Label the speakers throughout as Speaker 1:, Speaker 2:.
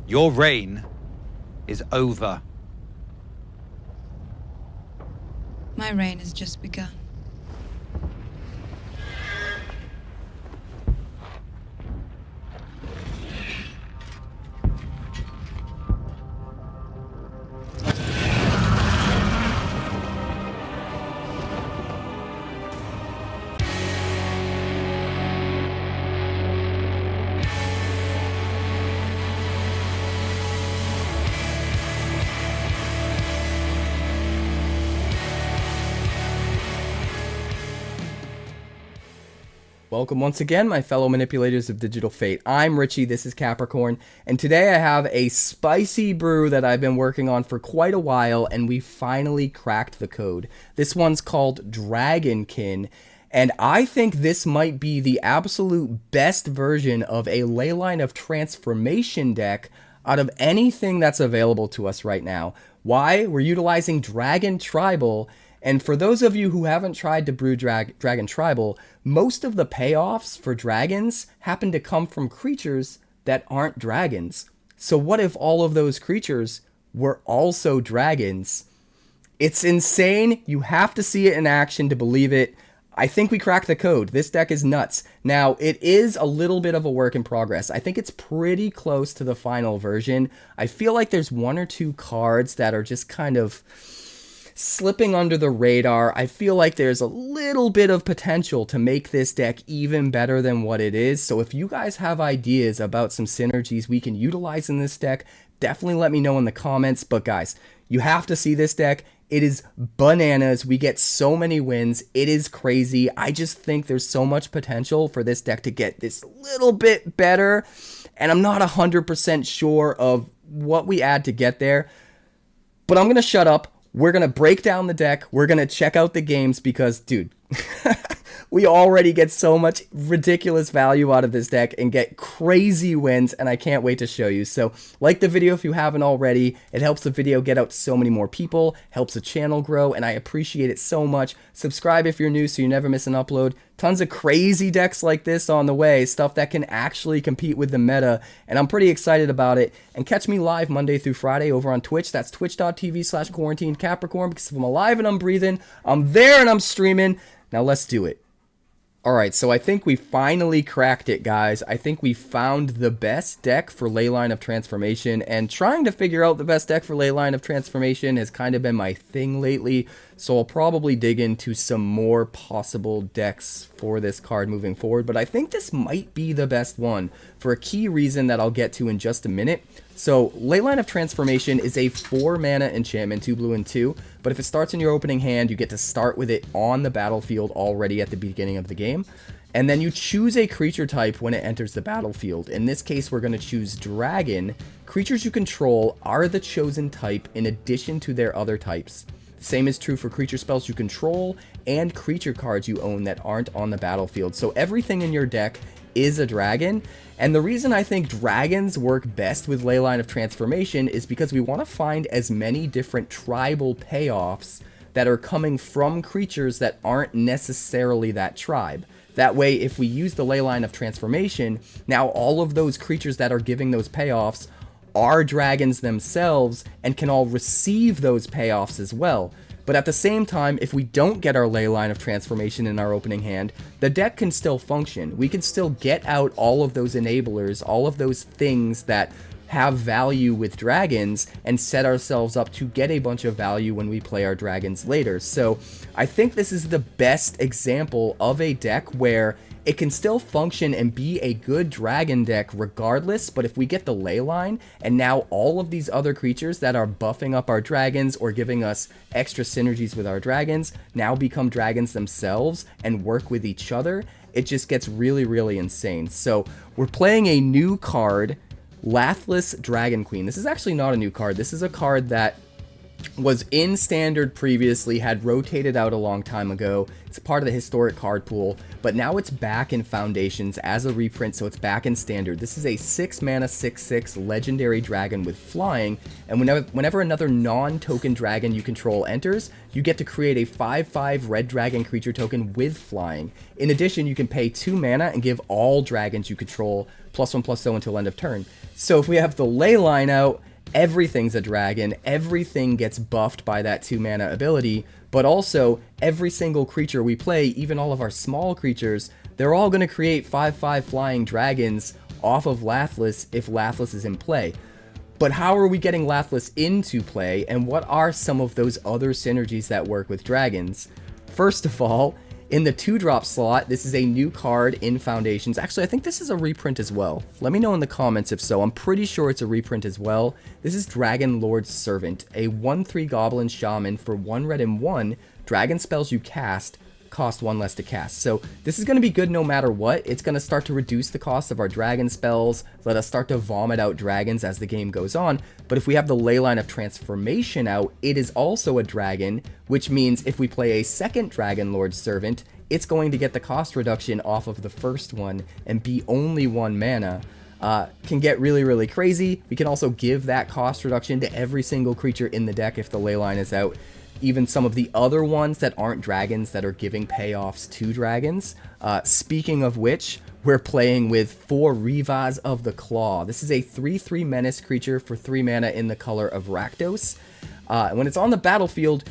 Speaker 1: Your reign is over.
Speaker 2: My reign has just begun.
Speaker 3: Welcome once again, my fellow manipulators of digital fate. I'm Richie, this is Capricorn, and today I have a spicy brew that I've been working on for quite a while, and we finally cracked the code. This one's called Dragonkin, and I think this might be the absolute best version of a Leyline of Transformation deck out of anything that's available to us right now. Why? We're utilizing Dragon Tribal. And for those of you who haven't tried to brew Dragon Tribal, most of the payoffs for dragons happen to come from creatures that aren't dragons. So what if all of those creatures were also dragons? It's insane. You have to see it in action to believe it. I think we cracked the code. This deck is nuts. Now, it is a little bit of a work in progress. I think it's pretty close to the final version. I feel like there's one or two cards that are just kind of slipping under the radar. I feel like there's a little bit of potential to make this deck even better than what it is. So if you guys have ideas about some synergies we can utilize in this deck, definitely let me know in the comments. But guys, you have to see this deck. It is bananas. We get so many wins. It is crazy. I just think there's so much potential for this deck to get this little bit better. And I'm not 100% sure of what we add to get there. But I'm going to shut up. We're going to break down the deck. We're going to check out the games because, dude, we already get so much ridiculous value out of this deck and get crazy wins, and I can't wait to show you. So, like the video if you haven't already. It helps the video get out to so many more people, helps the channel grow, and I appreciate it so much. Subscribe if you're new so you never miss an upload. Tons of crazy decks like this on the way, stuff that can actually compete with the meta, and I'm pretty excited about it. And catch me live Monday through Friday over on Twitch. That's twitch.tv/quarantinecapricorn, because if I'm alive and I'm breathing, I'm there and I'm streaming. Now let's do it. Alright, so I think we finally cracked it, guys. I think we found the best deck for Leyline of Transformation, and trying to figure out the best deck for Leyline of Transformation has kind of been my thing lately, so I'll probably dig into some more possible decks for this card moving forward, but I think this might be the best one for a key reason that I'll get to in just a minute. So, Leyline of Transformation is a 4-mana enchantment, 2 blue and 2, but if it starts in your opening hand, you get to start with it on the battlefield already at the beginning of the game. And then you choose a creature type when it enters the battlefield. In this case, we're going to choose Dragon. Creatures you control are the chosen type in addition to their other types. The same is true for creature spells you control and creature cards you own that aren't on the battlefield. So everything in your deck is a dragon, and the reason I think dragons work best with Leyline of Transformation is because we want to find as many different tribal payoffs that are coming from creatures that aren't necessarily that tribe. That way, if we use the Leyline of Transformation, now all of those creatures that are giving those payoffs are dragons themselves and can all receive those payoffs as well. But at the same time, if we don't get our Leyline of Transformation in our opening hand, the deck can still function. We can still get out all of those enablers, all of those things that have value with dragons, and set ourselves up to get a bunch of value when we play our dragons later. So I think this is the best example of a deck where it can still function and be a good dragon deck regardless, but if we get the Leyline, and now all of these other creatures that are buffing up our dragons or giving us extra synergies with our dragons now become dragons themselves and work with each other, it just gets really, really insane. So we're playing a new card, Lathliss Dragon Queen. This is actually not a new card. This is a card that was in Standard previously, had rotated out a long time ago. It's part of the historic card pool, but now it's back in Foundations as a reprint, so it's back in Standard. This is a 6-mana 6/6 legendary dragon with flying, and whenever another non-token dragon you control enters, you get to create a 5/5 red dragon creature token with flying. In addition, you can pay 2 mana and give all dragons you control +1/+0 until end of turn. So if we have the Leyline out, everything's a dragon, everything gets buffed by that 2 mana ability, but also every single creature we play, even all of our small creatures, they're all going to create 5/5 flying dragons off of Lathliss if Lathliss is in play. But how are we getting Lathliss into play, and what are some of those other synergies that work with dragons? First of all, in the 2-drop slot, this is a new card in Foundations. Actually, I think this is a reprint as well. Let me know in the comments if so. I'm pretty sure it's a reprint as well. This is Dragonlord's Servant, a 1/3 Goblin Shaman for 1 red and 1. Dragon spells you cast cost 1 less to cast. So this is going to be good no matter what. It's going to start to reduce the cost of our dragon spells, let us start to vomit out dragons as the game goes on. But if we have the Leyline of Transformation out, it is also a dragon, which means if we play a second Dragonlord Servant, it's going to get the cost reduction off of the first one and be only 1 mana. Can get really, really crazy. We can also give that cost reduction to every single creature in the deck if the Leyline is out. Even some of the other ones that aren't dragons that are giving payoffs to dragons. Speaking of which, we're playing with 4 Rivaz of the Claw. This is a 3/3 menace creature for 3 mana in the color of Rakdos. When it's on the battlefield,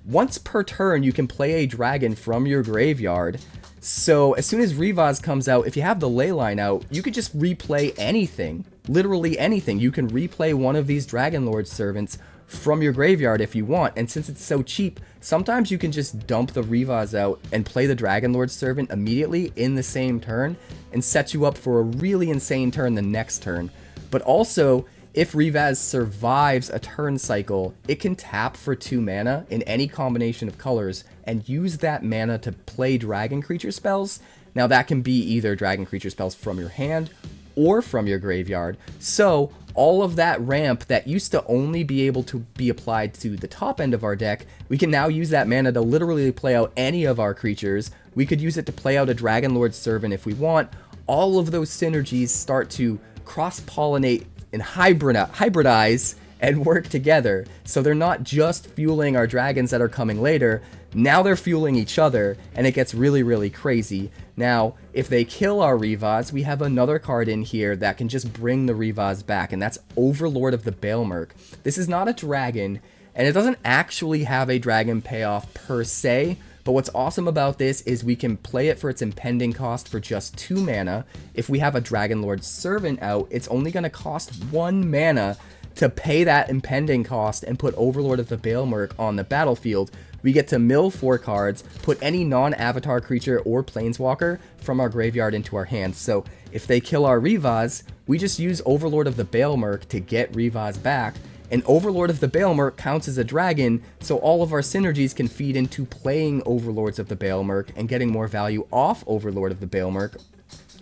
Speaker 3: once per turn, you can play a dragon from your graveyard. So as soon as Rivaz comes out, if you have the Leyline out, you could just replay anything. Literally anything. You can replay one of these Dragonlord Servants from your graveyard if you want, and since it's so cheap, sometimes you can just dump the Rivaz out and play the Dragonlord Servant immediately in the same turn and set you up for a really insane turn the next turn. But also, if Rivaz survives a turn cycle, it can tap for 2 mana in any combination of colors and use that mana to play dragon creature spells. Now that can be either dragon creature spells from your hand or from your graveyard. So all of that ramp that used to only be able to be applied to the top end of our deck, we can now use that mana to literally play out any of our creatures. We could use it to play out a Dragonlord Servant if we want. All of those synergies start to cross-pollinate and hybridize and work together. So they're not just fueling our dragons that are coming later, now they're fueling each other, and it gets really, really crazy. Now, if they kill our Rivaz, we have another card in here that can just bring the Rivaz back, and that's Overlord of the Balemurk. This is not a dragon, and it doesn't actually have a dragon payoff per se, but what's awesome about this is we can play it for its impending cost for just 2 mana. If we have a Dragonlord Servant out, it's only going to cost 1 mana to pay that impending cost and put Overlord of the Balemurk on the battlefield. We get to mill 4 cards, put any non-avatar creature or planeswalker from our graveyard into our hands. So if they kill our Rivaz, we just use Overlord of the Balemurk to get Rivaz back, and Overlord of the Balemurk counts as a dragon, so all of our synergies can feed into playing Overlords of the Balemurk and getting more value off Overlord of the Balemurk.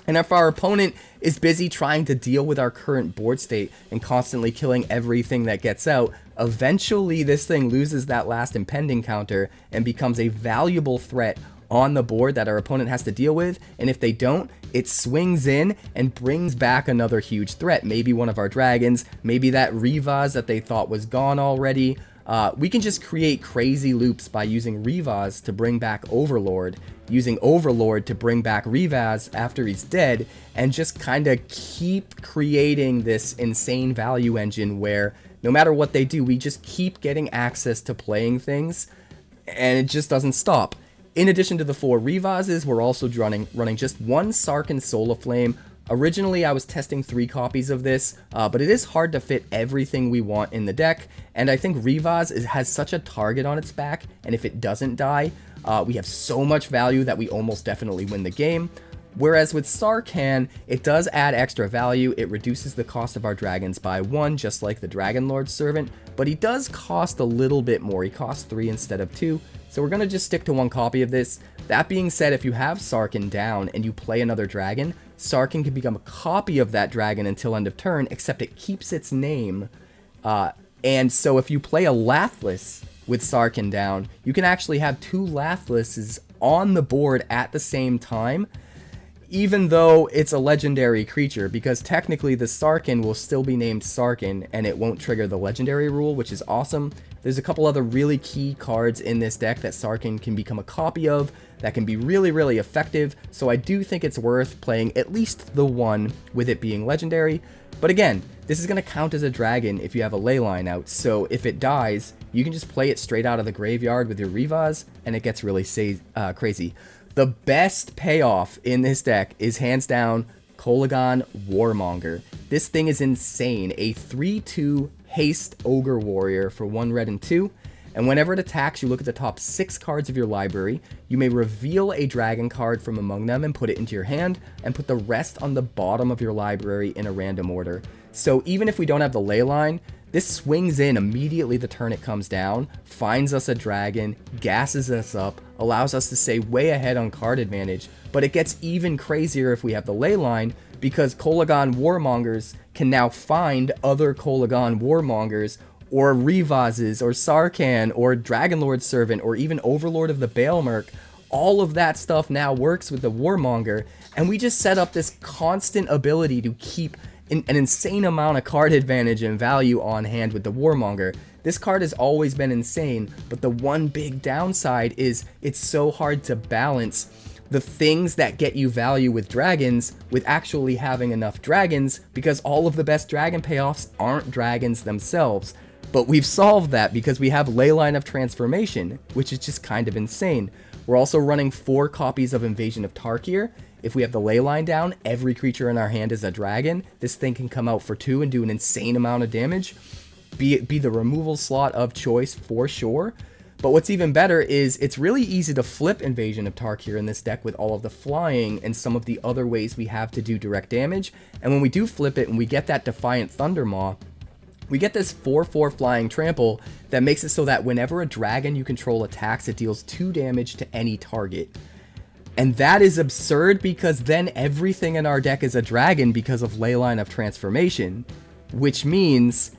Speaker 3: And if our opponent is busy trying to deal with our current board state and constantly killing everything that gets out, eventually this thing loses that last impending counter and becomes a valuable threat on the board that our opponent has to deal with. And if they don't, it swings in and brings back another huge threat. Maybe one of our dragons, maybe that Rivaz that they thought was gone already. We can just create crazy loops by using Rivaz to bring back Overlord, using Overlord to bring back Rivaz after he's dead, and just kind of keep creating this insane value engine where no matter what they do, we just keep getting access to playing things, and it just doesn't stop. In addition to the 4 Rivazes, we're also running just 1 Sarkhan Soul Aflame. Originally, I was testing 3 copies of this, but it is hard to fit everything we want in the deck, and I think Rivaz has such a target on its back, and if it doesn't die, we have so much value that we almost definitely win the game. Whereas with Sarkhan, it does add extra value. It reduces the cost of our dragons by 1, just like the Dragonlord Servant, but he does cost a little bit more. He costs 3 instead of 2, so we're going to just stick to 1 copy of this. That being said, if you have Sarkhan down and you play another dragon, Sarkhan can become a copy of that dragon until end of turn, except it keeps its name. And so if you play a Lathliss with Sarkhan down, you can actually have 2 Lathlisses on the board at the same time, even though it's a legendary creature, because technically the Sarkhan will still be named Sarkhan and it won't trigger the legendary rule, which is awesome. There's a couple other really key cards in this deck that Sarkhan can become a copy of that can be really, really effective, so I do think it's worth playing at least the 1 with it being legendary. But again, this is going to count as a dragon if you have a Leyline out, so if it dies, you can just play it straight out of the graveyard with your Rivaz, and it gets really crazy. The best payoff in this deck is hands down Kolaghan Warmonger. This thing is insane. A 3/2 haste ogre warrior for 1 red and 2. And whenever it attacks, you look at the top 6 cards of your library. You may reveal a dragon card from among them and put it into your hand, and put the rest on the bottom of your library in a random order. So even if we don't have the Leyline, this swings in immediately the turn it comes down, finds us a dragon, gasses us up, allows us to stay way ahead on card advantage, but it gets even crazier if we have the Leyline, because Kolaghan Warmongers can now find other Kolaghan Warmongers, or Rivazes, or Sarkhan, or Dragonlord Servant, or even Overlord of the Balemurk. All of that stuff now works with the Warmonger, and we just set up this constant ability to keep an insane amount of card advantage and value on hand with the Warmonger. This card has always been insane, but the one big downside is it's so hard to balance the things that get you value with dragons with actually having enough dragons, because all of the best dragon payoffs aren't dragons themselves. But we've solved that because we have Leyline of Transformation, which is just kind of insane. We're also running 4 copies of Invasion of Tarkir. If we have the Leyline down, every creature in our hand is a dragon. This thing can come out for 2 and do an insane amount of damage. Be the removal slot of choice for sure. But what's even better is it's really easy to flip Invasion of Tarkir in this deck with all of the flying and some of the other ways we have to do direct damage. And when we do flip it and we get that Defiant Thundermaw, we get this 4/4 flying trample that makes it so that whenever a dragon you control attacks, it deals 2 damage to any target. And that is absurd, because then everything in our deck is a dragon because of Leyline of Transformation, which means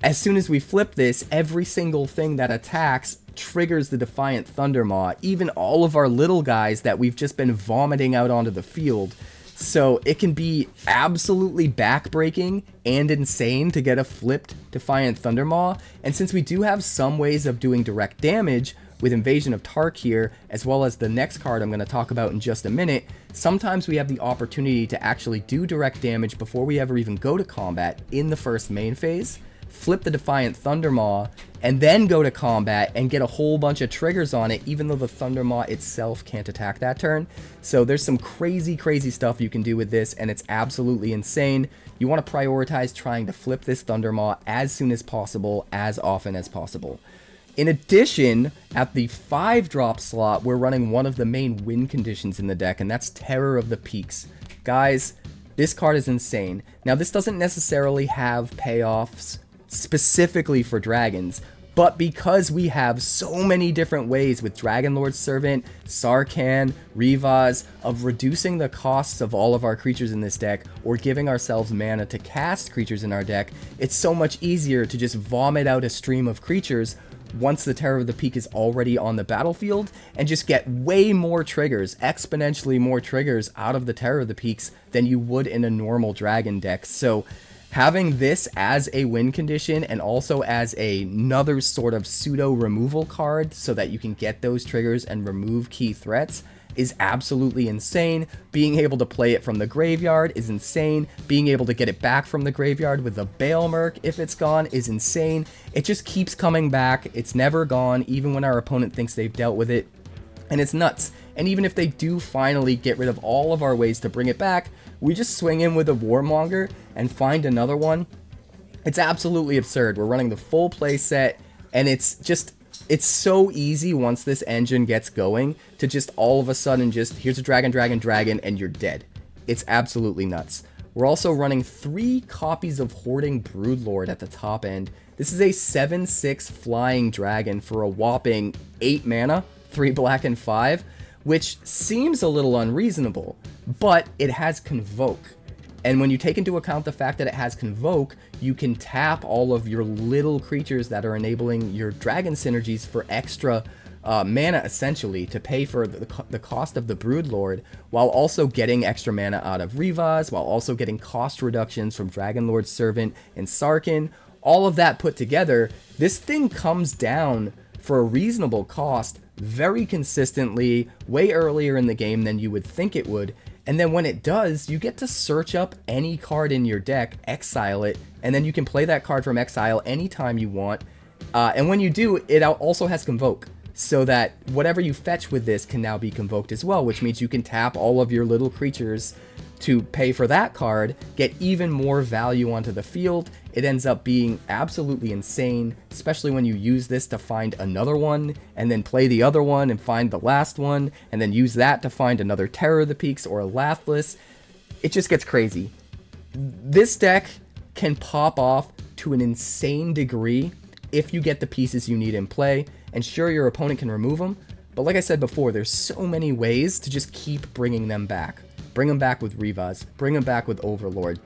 Speaker 3: as soon as we flip this, every single thing that attacks triggers the Defiant Thundermaw, even all of our little guys that we've just been vomiting out onto the field. So it can be absolutely backbreaking and insane to get a flipped Defiant Thundermaw. And since we do have some ways of doing direct damage with Invasion of Tarkir, as well as the next card I'm going to talk about in just a minute, sometimes we have the opportunity to actually do direct damage before we ever even go to combat in the first main phase, flip the Defiant Thundermaw, and then go to combat and get a whole bunch of triggers on it, even though the Thundermaw itself can't attack that turn. So there's some crazy stuff you can do with this, and it's absolutely insane. You want to prioritize trying to flip this Thundermaw as soon as possible, as often as possible. In addition, at the 5-drop slot, we're running one of the main win conditions in the deck, and that's Terror of the Peaks. Guys, this card is insane. Now, this doesn't necessarily have payoffs specifically for dragons, but because we have so many different ways with Dragonlord Servant, Sarkhan, Rivaz of reducing the costs of all of our creatures in this deck, or giving ourselves mana to cast creatures in our deck, it's so much easier to just vomit out a stream of creatures once the Terror of the Peak is already on the battlefield, and just get way more triggers, exponentially more triggers out of the Terror of the Peaks than you would in a normal dragon deck. So having this as a win condition, and also as another sort of pseudo removal card so that you can get those triggers and remove key threats, is absolutely insane. Being able to play it from the graveyard is insane. Being able to get it back from the graveyard with a Balemurk if it's gone is insane. It just keeps coming back. It's never gone, even when our opponent thinks they've dealt with it. And it's nuts. And even if they do finally get rid of all of our ways to bring it back, we just swing in with a Warmonger and find another one. It's absolutely absurd. We're running the full play set, and it's so easy once this engine gets going to just all of a sudden just, here's a dragon, and you're dead. It's absolutely nuts. We're also running 3 copies of Hoarding Broodlord at the top end. This is a 7/6 flying dragon for a whopping 8 mana, 3 black and 5, which seems a little unreasonable, but it has Convoke. And when you take into account the fact that it has Convoke, you can tap all of your little creatures that are enabling your dragon synergies for extra mana, essentially, to pay for the cost of the Broodlord, while also getting extra mana out of Rivaz, while also getting cost reductions from Dragonlord Servant and Sarkhan. All of that put together, this thing comes down for a reasonable cost very consistently, way earlier in the game than you would think it would. And then when it does, you get to search up any card in your deck, exile it, and then you can play that card from exile anytime you want. And when you do, it also has Convoke, so that whatever you fetch with this can now be convoked as well, which means you can tap all of your little creatures to pay for that card, get even more value onto the field. It ends up being absolutely insane, especially when you use this to find another one, and then play the other one and find the last one, and then use that to find another Terror of the Peaks or a Lathliss. It just gets crazy. This deck can pop off to an insane degree if you get the pieces you need in play, and sure, your opponent can remove them, but like I said before, there's so many ways to just keep bringing them back. Bring them back with Rivaz, bring them back with Overlord,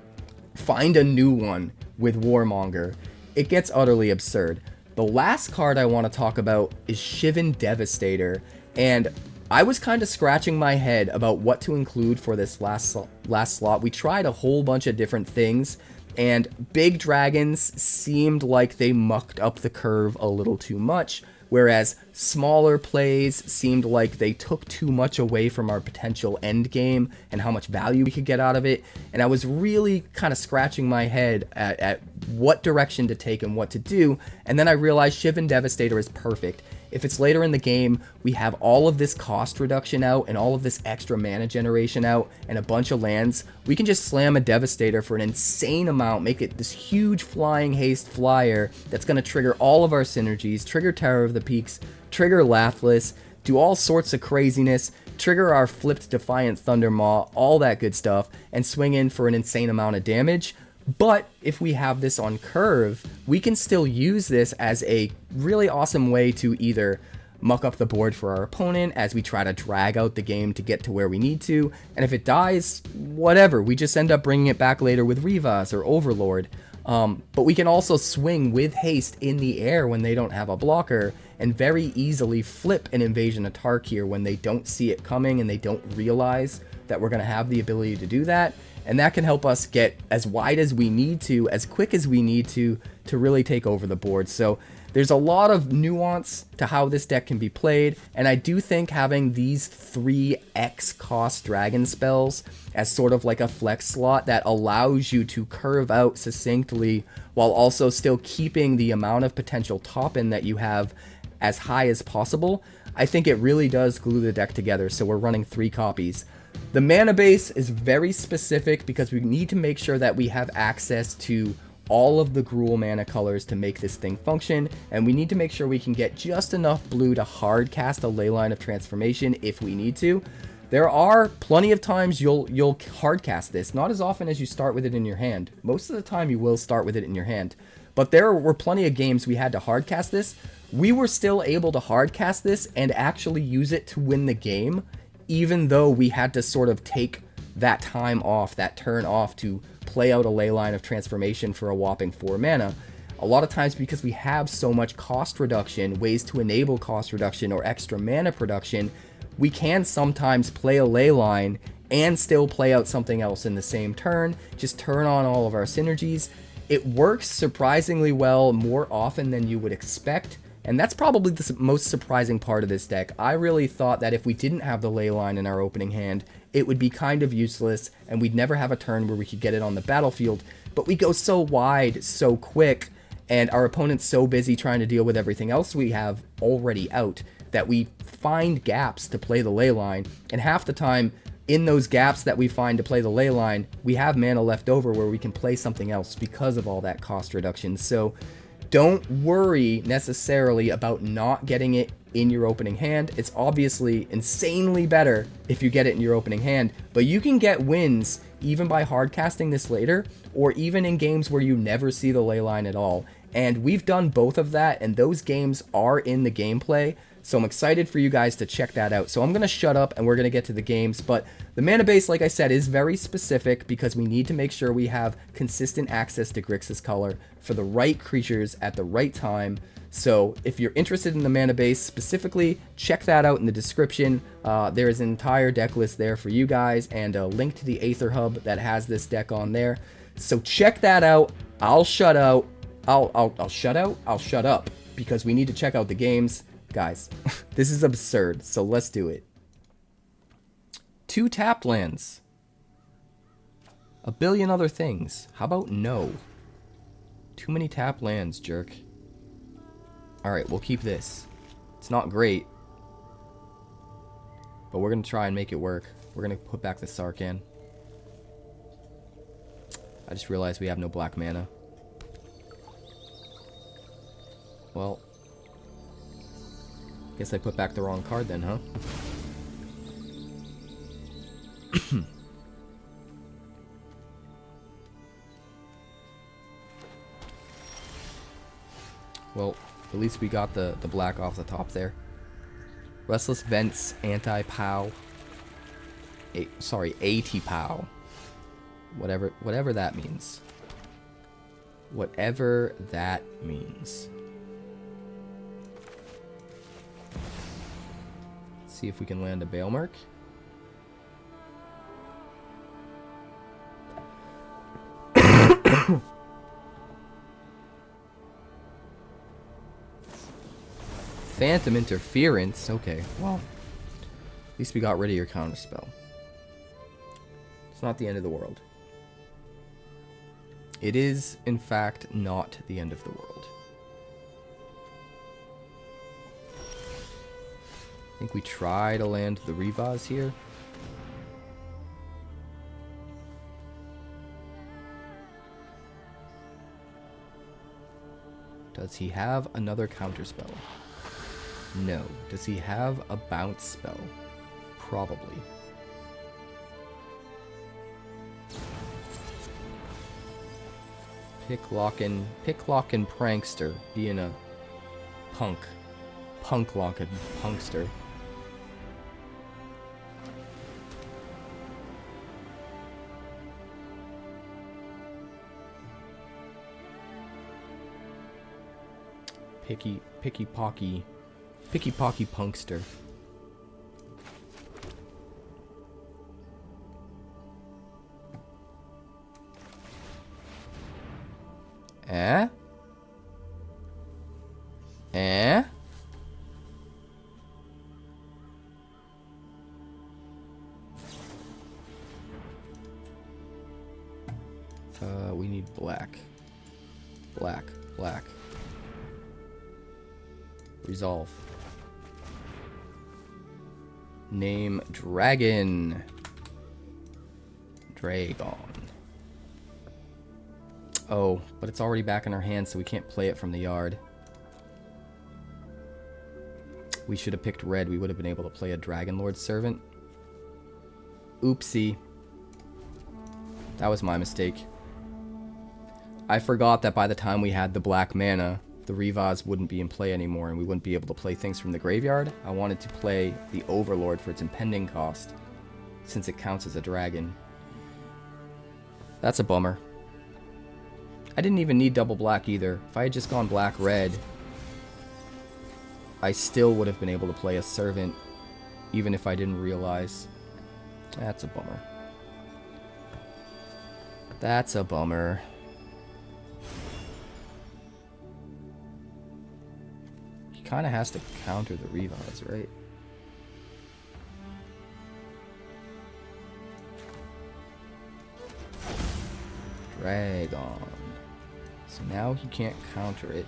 Speaker 3: find a new one with Warmonger. It gets utterly absurd. The last card I want to talk about is Shivan Devastator, and I was kind of scratching my head about what to include for this last slot. We tried a whole bunch of different things, and big dragons seemed like they mucked up the curve a little too much, whereas smaller plays seemed like they took too much away from our potential end game and how much value we could get out of it. And I was really kind of scratching my head at what direction to take and what to do, and then I realized Shivan Devastator is perfect. If it's later in the game, we have all of this cost reduction out and all of this extra mana generation out and a bunch of lands, we can just slam a Devastator for an insane amount, make it this huge flying haste flyer that's going to trigger all of our synergies, trigger Terror of the Peaks, trigger Lathliss, do all sorts of craziness, trigger our flipped Defiant Thundermaw, all that good stuff, and swing in for an insane amount of damage. But if we have this on curve, we can still use this as a really awesome way to either muck up the board for our opponent as we try to drag out the game to get to where we need to, and if it dies, whatever, we just end up bringing it back later with Rivaz or Overlord. But we can also swing with haste in the air when they don't have a blocker, and very easily flip an Invasion of Tarkir when they don't see it coming and they don't realize that we're going to have the ability to do that. And that can help us get as wide as we need to, as quick as we need to really take over the board. So there's a lot of nuance to how this deck can be played, and I do think having these 3x cost dragon spells as sort of like a flex slot that allows you to curve out succinctly while also still keeping the amount of potential top end that you have as high as possible, I think it really does glue the deck together. So we're running 3 copies. The mana base is very specific because we need to make sure that we have access to all of the Gruul mana colors to make this thing function, and we need to make sure we can get just enough blue to hard cast a Leyline of Transformation if we need to. There are plenty of times you'll hard cast this, not as often as you start with it in your hand. Most of the time you will start with it in your hand, but there were plenty of games we had to hard cast this. We were still able to hard cast this and actually use it to win the game, even though we had to sort of take that time off, that turn off to play out a Leyline of Transformation for a whopping 4 mana. A lot of times because we have so much cost reduction, ways to enable cost reduction or extra mana production, we can sometimes play a Leyline and still play out something else in the same turn, just turn on all of our synergies. It works surprisingly well more often than you would expect, and that's probably the most surprising part of this deck. I really thought that if we didn't have the Leyline in our opening hand, it would be kind of useless, and we'd never have a turn where we could get it on the battlefield, but we go so wide so quick, and our opponent's so busy trying to deal with everything else we have already out, that we find gaps to play the Leyline, and half the time, in those gaps that we find to play the Leyline, we have mana left over where we can play something else because of all that cost reduction. So don't worry necessarily about not getting it in your opening hand. It's obviously insanely better if you get it in your opening hand, but you can get wins even by hard casting this later, or even in games where you never see the Leyline at all. And we've done both of that, and those games are in the gameplay, so I'm excited for you guys to check that out. So I'm going to shut up and we're going to get to the games, but the mana base, like I said, is very specific because we need to make sure we have consistent access to Grixis color for the right creatures at the right time. So if you're interested in the mana base specifically, check that out in the description. There is an entire deck list there for you guys and a link to the Aether Hub that has this deck on there. So check that out. I'll shut out. I'll shut out. I'll shut up because we need to check out the games. Guys, this is absurd, so let's do it. 2 tapped lands. A billion other things. How about no? Too many tap lands, jerk. Alright, we'll keep this. It's not great, but we're going to try and make it work. We're going to put back the Sarkhan. I just realized we have no black mana. Well, guess I put back the wrong card then, huh? Well, at least we got the black off the top there. Restless Vents, anti-POW. Sorry, AT-POW. Whatever that means. Whatever that means. See if we can land a Balemurk. Phantom Interference. Okay, well, at least we got rid of your counterspell. It's not the end of the world. It is, in fact, not the end of the world. I think we try to land the Rivaz here. Does he have another counterspell? No. Does he have a bounce spell? Probably. Picklockin' prankster being a punklockin' punkster. Picky pocky punkster. Eh? We need black. Black. Resolve. Name Dragon. Oh, but it's already back in our hands, so we can't play it from the yard. We should have picked red. We would have been able to play a Dragonlord Servant. Oopsie. That was my mistake. I forgot that by the time we had the black mana, the Rivaz wouldn't be in play anymore, and we wouldn't be able to play things from the graveyard. I wanted to play the Overlord for its impending cost, since it counts as a dragon. That's a bummer. I didn't even need double black either. If I had just gone black-red, I still would have been able to play a Servant, even if I didn't realize. That's a bummer. That's a bummer. He kind of has to counter the Rivaz, right? Dragon. So now he can't counter it.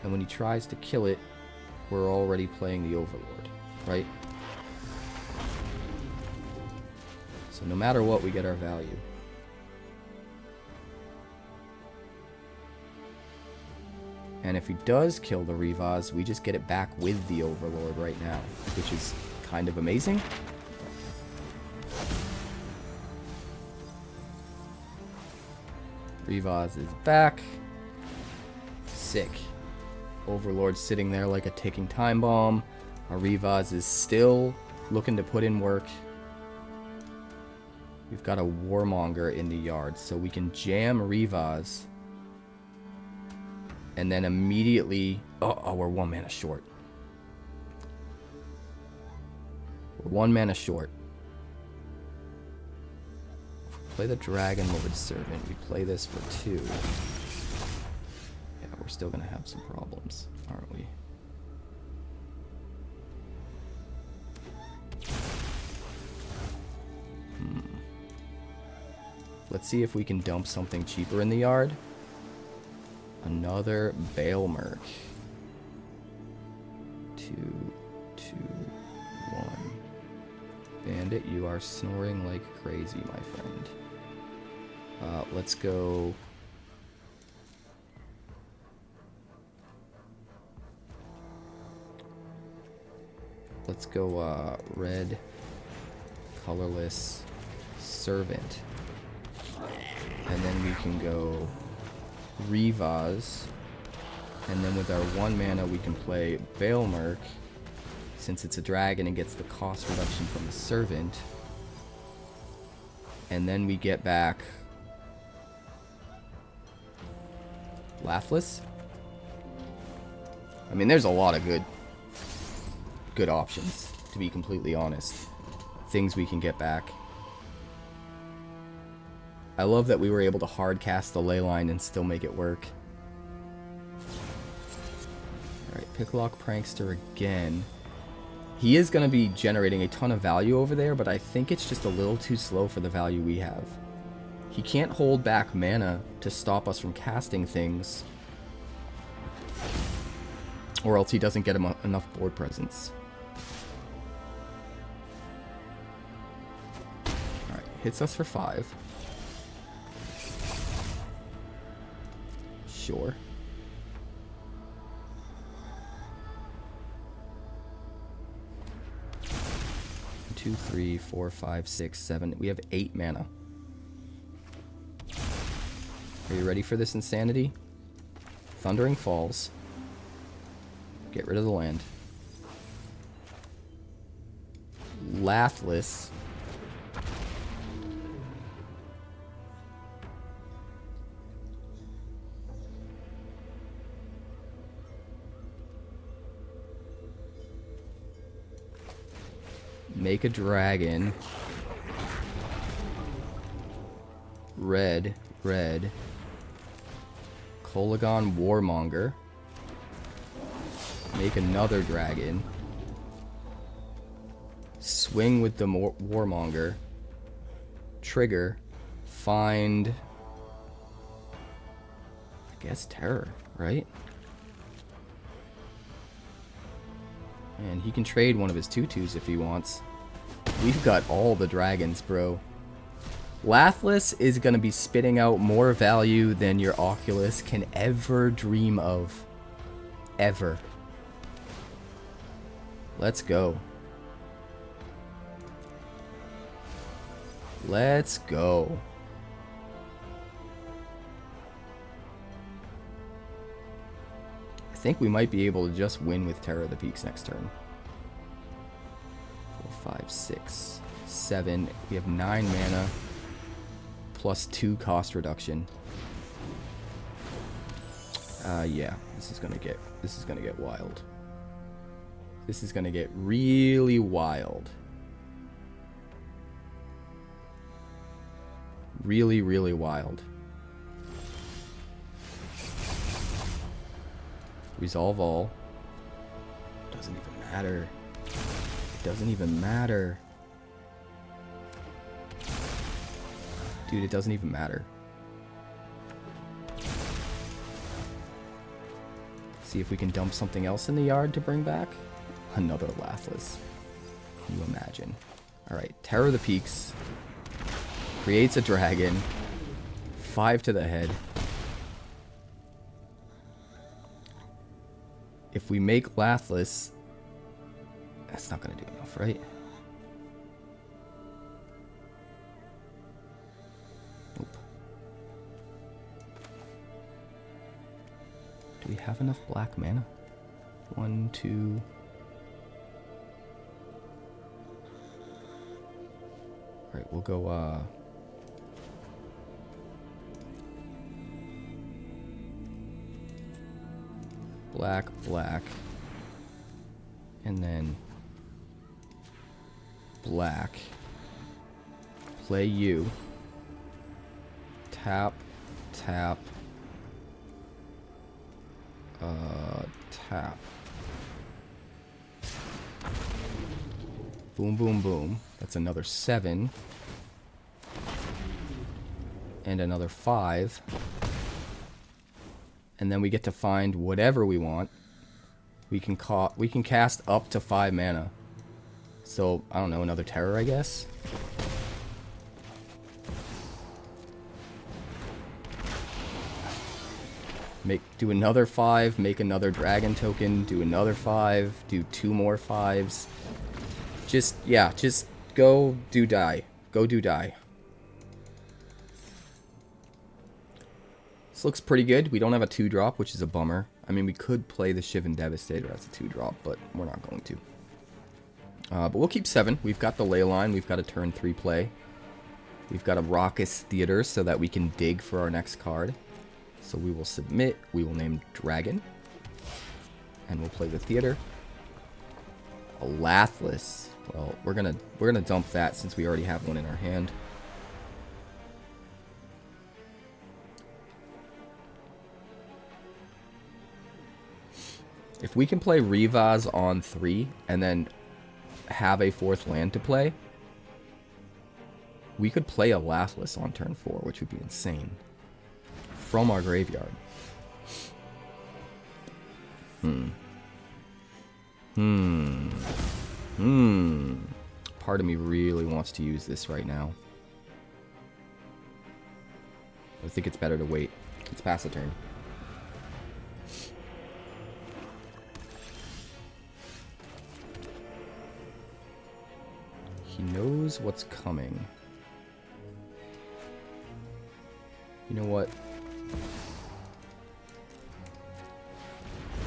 Speaker 3: And when he tries to kill it, we're already playing the Overlord, right? So no matter what, we get our value. And if he does kill the Rivaz, we just get it back with the Overlord right now, which is kind of amazing. Rivaz is back. Sick. Overlord sitting there like a ticking time bomb. Our Rivaz is still looking to put in work. We've got a Warmonger in the yard, so we can jam Rivaz. And then immediately... Oh, we're 1 mana short. We're 1 mana short. If we play the Dragonlord Servant, we play this for 2. Yeah, we're still going to have some problems, aren't we? Let's see if we can dump something cheaper in the yard. Another Balemurk. 2, 2, 1. Bandit, you are snoring like crazy, my friend. Let's go... Let's go, red, colorless, servant. And then we can go Rivaz. And then with our 1 mana, we can play Balemurk. Since it's a dragon, it gets the cost reduction from the servant. And then we get back Lathliss. I mean, there's a lot of good options, to be completely honest. Things we can get back. I love that we were able to hard cast the Leyline and still make it work. Alright, Picklock Prankster again. He is going to be generating a ton of value over there, but I think it's just a little too slow for the value we have. He can't hold back mana to stop us from casting things, or else he doesn't get enough board presence. Alright, hits us for 5. Sure. 2, 3, 4, 5, 6, 7. We have 8 mana. Are you ready for this insanity? Thundering Falls. Get rid of the land. Lathliss. Make a dragon. Red, red. Kolaghan Warmonger. Make another dragon. Swing with the Warmonger. Trigger. Find... I guess Terror, right? And he can trade one of his 2/2s if he wants. We've got all the dragons, bro. Lathliss is going to be spitting out more value than your Oculus can ever dream of. Ever. Let's go. Let's go. I think we might be able to just win with Terror of the Peaks next turn. 4, 5, 6, 7. We have 9 mana. Plus 2 cost reduction. Yeah, this is gonna get wild. This is gonna get really wild. Really, really wild. Resolve all. Doesn't even matter. It doesn't even matter. Dude, it doesn't even matter. See if we can dump something else in the yard to bring back. Another Lathliss. Can you imagine? Alright, Terror of the Peaks. Creates a dragon. 5 to the head. If we make Lathliss, that's not going to do enough, right? Nope. Do we have enough black mana? 1, 2... Alright, we'll go, black, black, and then black, play you, tap, tap, tap, boom, boom, boom, that's another 7, And another 5. And then we get to find whatever we want. We can cast up to 5 mana. So, I don't know, another terror, I guess? Do another 5, make another dragon token, do another 5, do 2 more 5s. Just go do die. Go do die. This looks pretty good. We don't have a 2-drop, which is a bummer. I mean, we could play the Shivan Devastator as a 2-drop, but we're not going to. But we'll keep 7. We've got the Leyline. We've got a turn 3 play. We've got a Raucous Theater so that we can dig for our next card. So we will submit. We will name Dragon. And we'll play the Theater. A Lathliss. Well, we're gonna dump that since we already have one in our hand. If we can play Rivaz on 3 and then have a 4th land to play, we could play a Lathliss on turn 4, which would be insane. From our graveyard. Part of me really wants to use this right now. I think it's better to wait. Let's pass a turn. He knows what's coming. You know what?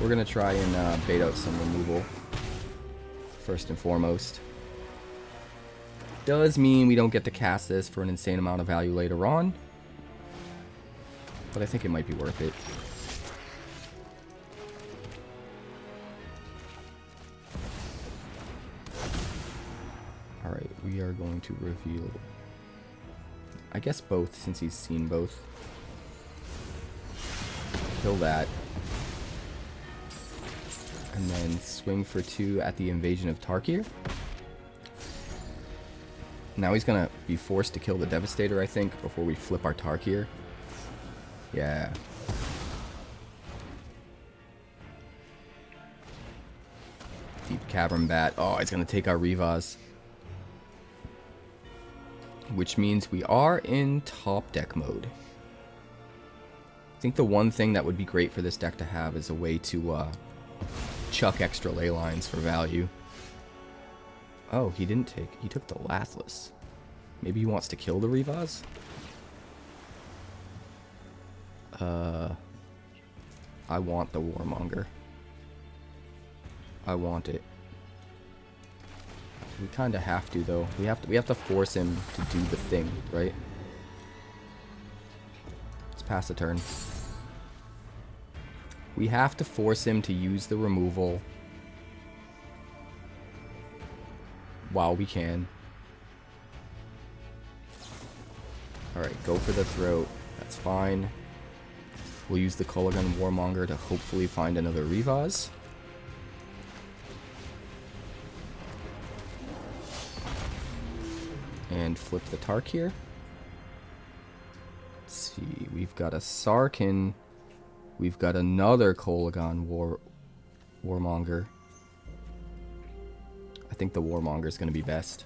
Speaker 3: We're going to try and bait out some removal. First and foremost. Does mean we don't get to cast this for an insane amount of value later on. But I think it might be worth it. Alright, we are going to reveal... I guess both, since he's seen both. Kill that. And then swing for 2 at the Invasion of Tarkir. Now he's gonna be forced to kill the Devastator, I think, before we flip our Tarkir. Yeah. Deep Cavern Bat. Oh, he's gonna take our Rivaz. Which means we are in top deck mode. I think the one thing that would be great for this deck to have is a way to chuck extra ley lines for value. Oh, he didn't take... He took the Lathliss. Maybe he wants to kill the Rivaz? I want the Warmonger. I want it. We kind of have to, though. We have to force him to do the thing, right? Let's pass the turn. We have to force him to use the removal while we can. Alright, go for the throat. That's fine. We'll use the Kolaghan Warmonger to hopefully find another Rivaz. And flip the Tarkir. Let's see, we've got a Sarkhan. We've got another Kolaghan Warmonger. I think the Warmonger is going to be best.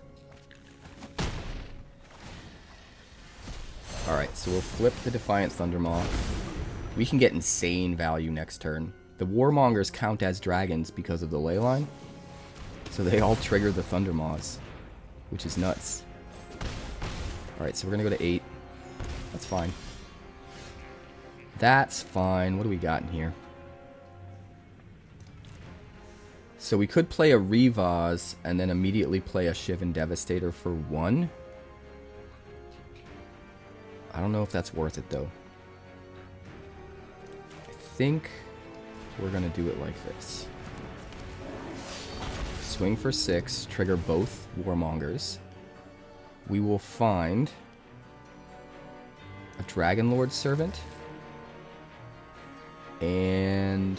Speaker 3: Alright, so we'll flip the Defiant Thundermaw. We can get insane value next turn. The Warmongers count as dragons because of the Leyline. So they all trigger the Thundermaws, which is nuts. Alright, so we're going to go to 8. That's fine. That's fine. What do we got in here? So we could play a Rivaz and then immediately play a Shivan Devastator for 1. I don't know if that's worth it, though. I think we're going to do it like this. Swing for 6, trigger both Warmongers. We will find a Dragonlord Servant. And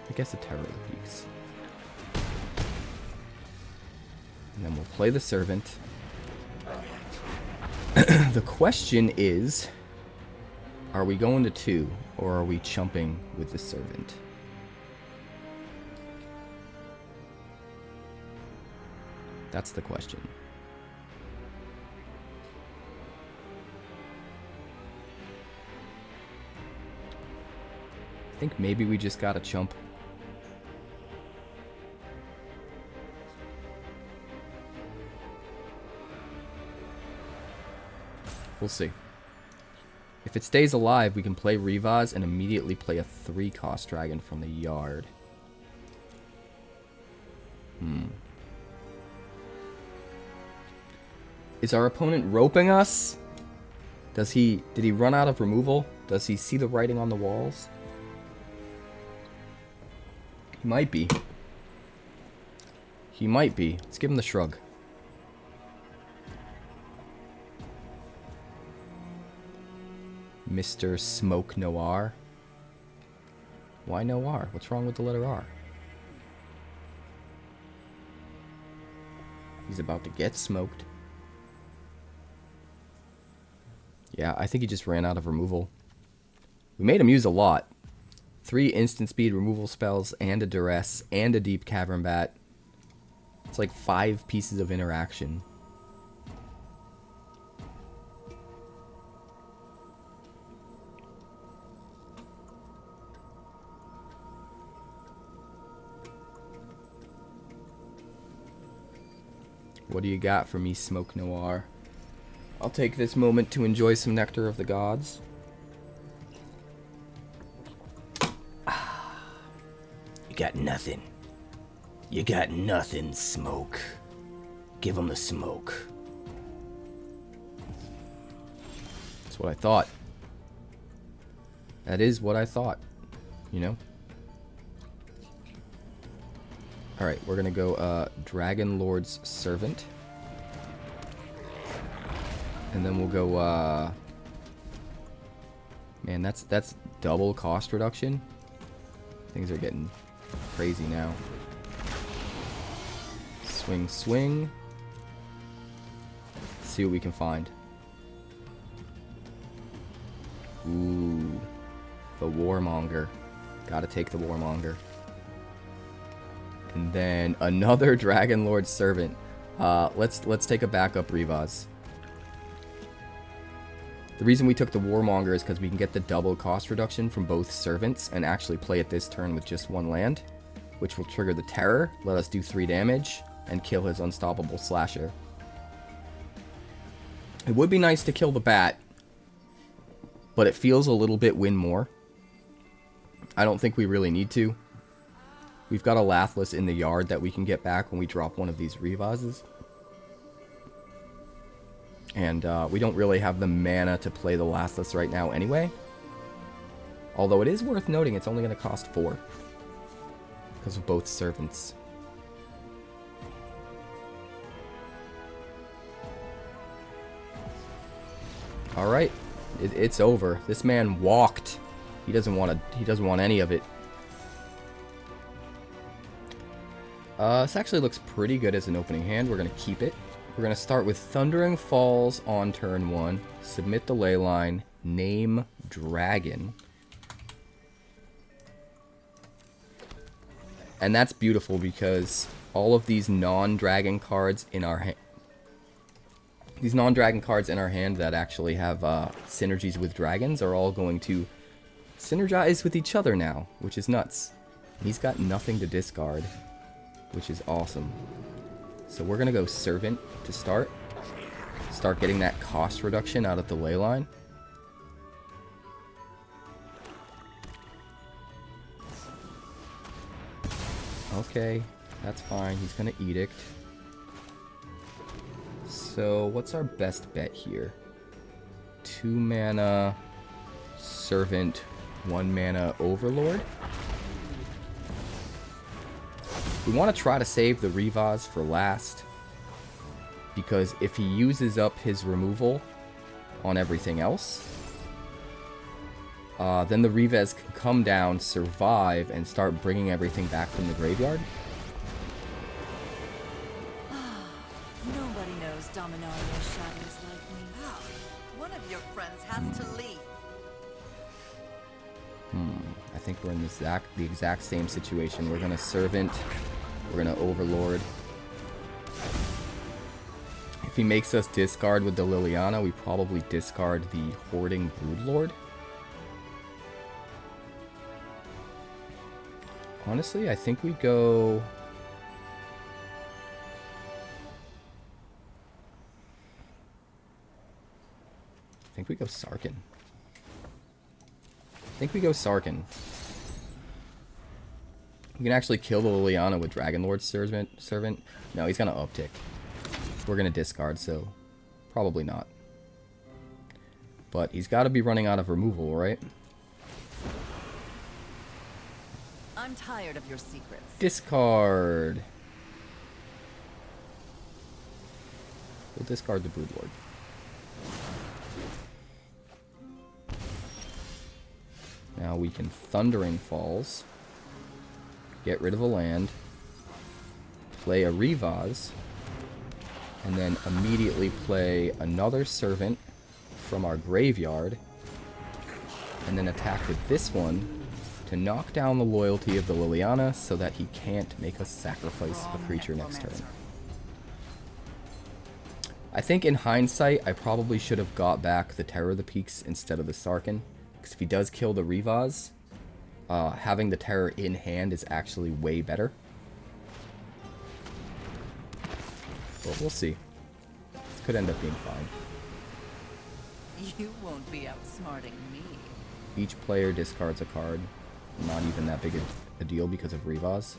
Speaker 3: I guess a Terror of the Peaks. And then we'll play the Servant. The question is, are we going to 2, or are we chumping with the Servant? That's the question. I think maybe we just gotta chump. We'll see. If it stays alive, we can play Rivaz and immediately play a 3-cost dragon from the yard. Is our opponent roping us? Did he run out of removal? Does he see the writing on the walls? He might be. He might be. Let's give him the shrug. Mr. Smoke Noir. Why Noir? What's wrong with the letter R? He's about to get smoked. Yeah, I think he just ran out of removal. We made him use a lot. 3 instant speed removal spells and a duress and a deep cavern bat. It's like 5 pieces of interaction. What do you got for me, Smoke Noir? I'll take this moment to enjoy some Nectar of the Gods. You got nothing. You got nothing, Smoke. Give him the smoke. That's what I thought. That is what I thought. You know? Alright, we're gonna go Dragonlord's Servant. And then we'll go man, that's double cost reduction. Things are getting crazy now. Swing, swing. Let's see what we can find. Ooh. The Warmonger. Gotta take the Warmonger. And then another Dragonlord Servant. Let's take a backup Rivaz. The reason we took the Warmonger is because we can get the double cost reduction from both Servants and actually play it this turn with just 1 land, which will trigger the Terror, let us do 3 damage, and kill his Unstoppable Slasher. It would be nice to kill the Bat, but it feels a little bit win more. I don't think we really need to. We've got a Lathliss in the yard that we can get back when we drop one of these Rivazes. And we don't really have the mana to play the Lathliss right now anyway. Although it is worth noting it's only going to cost 4. Because of both Servants. Alright. It's over. This man walked. He doesn't want any of it. This actually looks pretty good as an opening hand. We're going to keep it. We're going to start with Thundering Falls on turn 1. Submit the Leyline. Name Dragon. And that's beautiful because all of these non-dragon cards in our hand... These non-dragon cards in our hand that actually have synergies with dragons are all going to synergize with each other now, which is nuts. He's got nothing to discard, which is awesome. So we're going to go Servant to start. Start getting that cost reduction out of the Leyline. Okay, that's fine. He's going to Edict. So what's our best bet here? 2 mana Servant, 1 mana Overlord. We want to try to save the Rivaz for last, because if he uses up his removal on everything else, Then the Rivaz can come down, survive, and start bringing everything back from the graveyard.
Speaker 4: Nobody knows Dominaria shadows like me. Oh, one of your friends has to leave.
Speaker 3: I think we're in the exact same situation. We're gonna Servant. We're gonna Overlord. If he makes us discard with the Liliana, we probably discard the Hoarding Broodlord. Honestly, I think we go... Sarkhan. We can actually kill the Liliana with Dragonlord Servant. No, he's gonna uptick. We're gonna discard, so probably not. But he's got to be running out of removal, right?
Speaker 4: I'm tired of your secrets.
Speaker 3: Discard. We'll discard the Broodlord. Now we can Thundering Falls. Get rid of a land. Play a Rivaz. And then immediately play another Servant from our graveyard. And then attack with this one to knock down the loyalty of the Liliana so that he can't make us sacrifice a creature next turn. I think in hindsight, I probably should have got back the Terror of the Peaks instead of the Sarkhan. Because if he does kill the Rivaz, having the Terror in hand is actually way better. But we'll see. This could end up being fine.
Speaker 4: You won't be outsmarting me.
Speaker 3: Each player discards a card. Not even that big a deal because of Rivaz.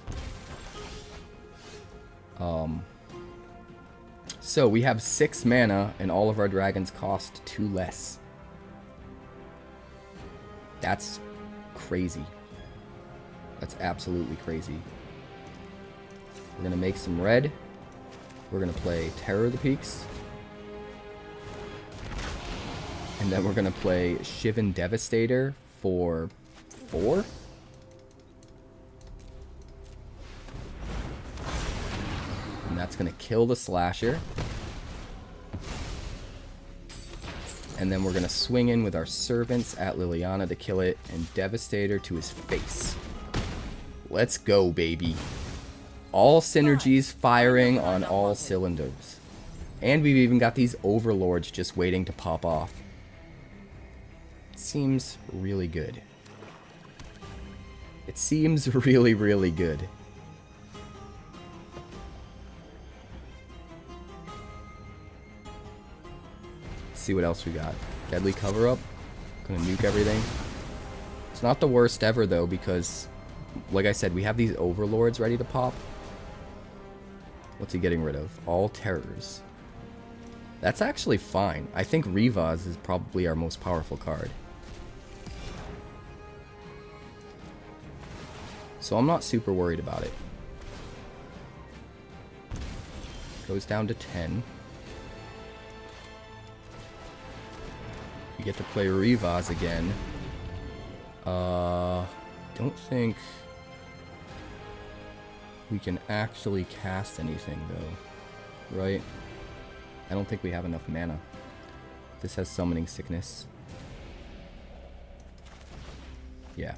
Speaker 3: So we have 6 mana and all of our dragons cost 2 less. That's crazy. That's absolutely crazy. We're going to make some red. We're going to play Terror of the Peaks. And then we're going to play Shivan Devastator for 4. And that's going to kill the Slasher. And then we're going to swing in with our Servants at Liliana to kill it, and Devastator to his face. Let's go, baby. All synergies firing on all cylinders. And we've even got these Overlords just waiting to pop off. It seems really good. It seems really, really good. See what else we got. Deadly Cover-Up. Gonna nuke everything. It's not the worst ever though, because like I said, we have these Overlords ready to pop. What's he getting rid of? All Terrors. That's actually fine. I think Rivaz is probably our most powerful card. So I'm not super worried about it. Goes down to 10. We get to play Rivaz again. Don't think we can actually cast anything though, right? I don't think we have enough mana. This has Summoning Sickness. Yeah.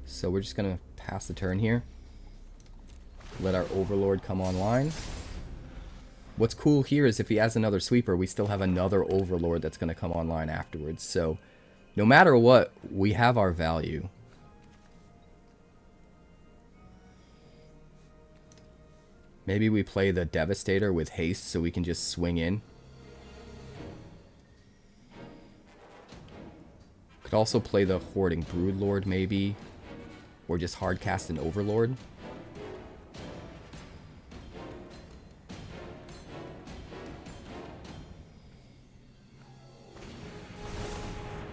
Speaker 3: So we're just gonna pass the turn here. Let our Overlord come online. What's cool here is if he has another sweeper, we still have another Overlord that's going to come online afterwards. So, no matter what, we have our value. Maybe we play the Devastator with haste so we can just swing in. Could also play the Hoarding Broodlord maybe. Or just hardcast an Overlord.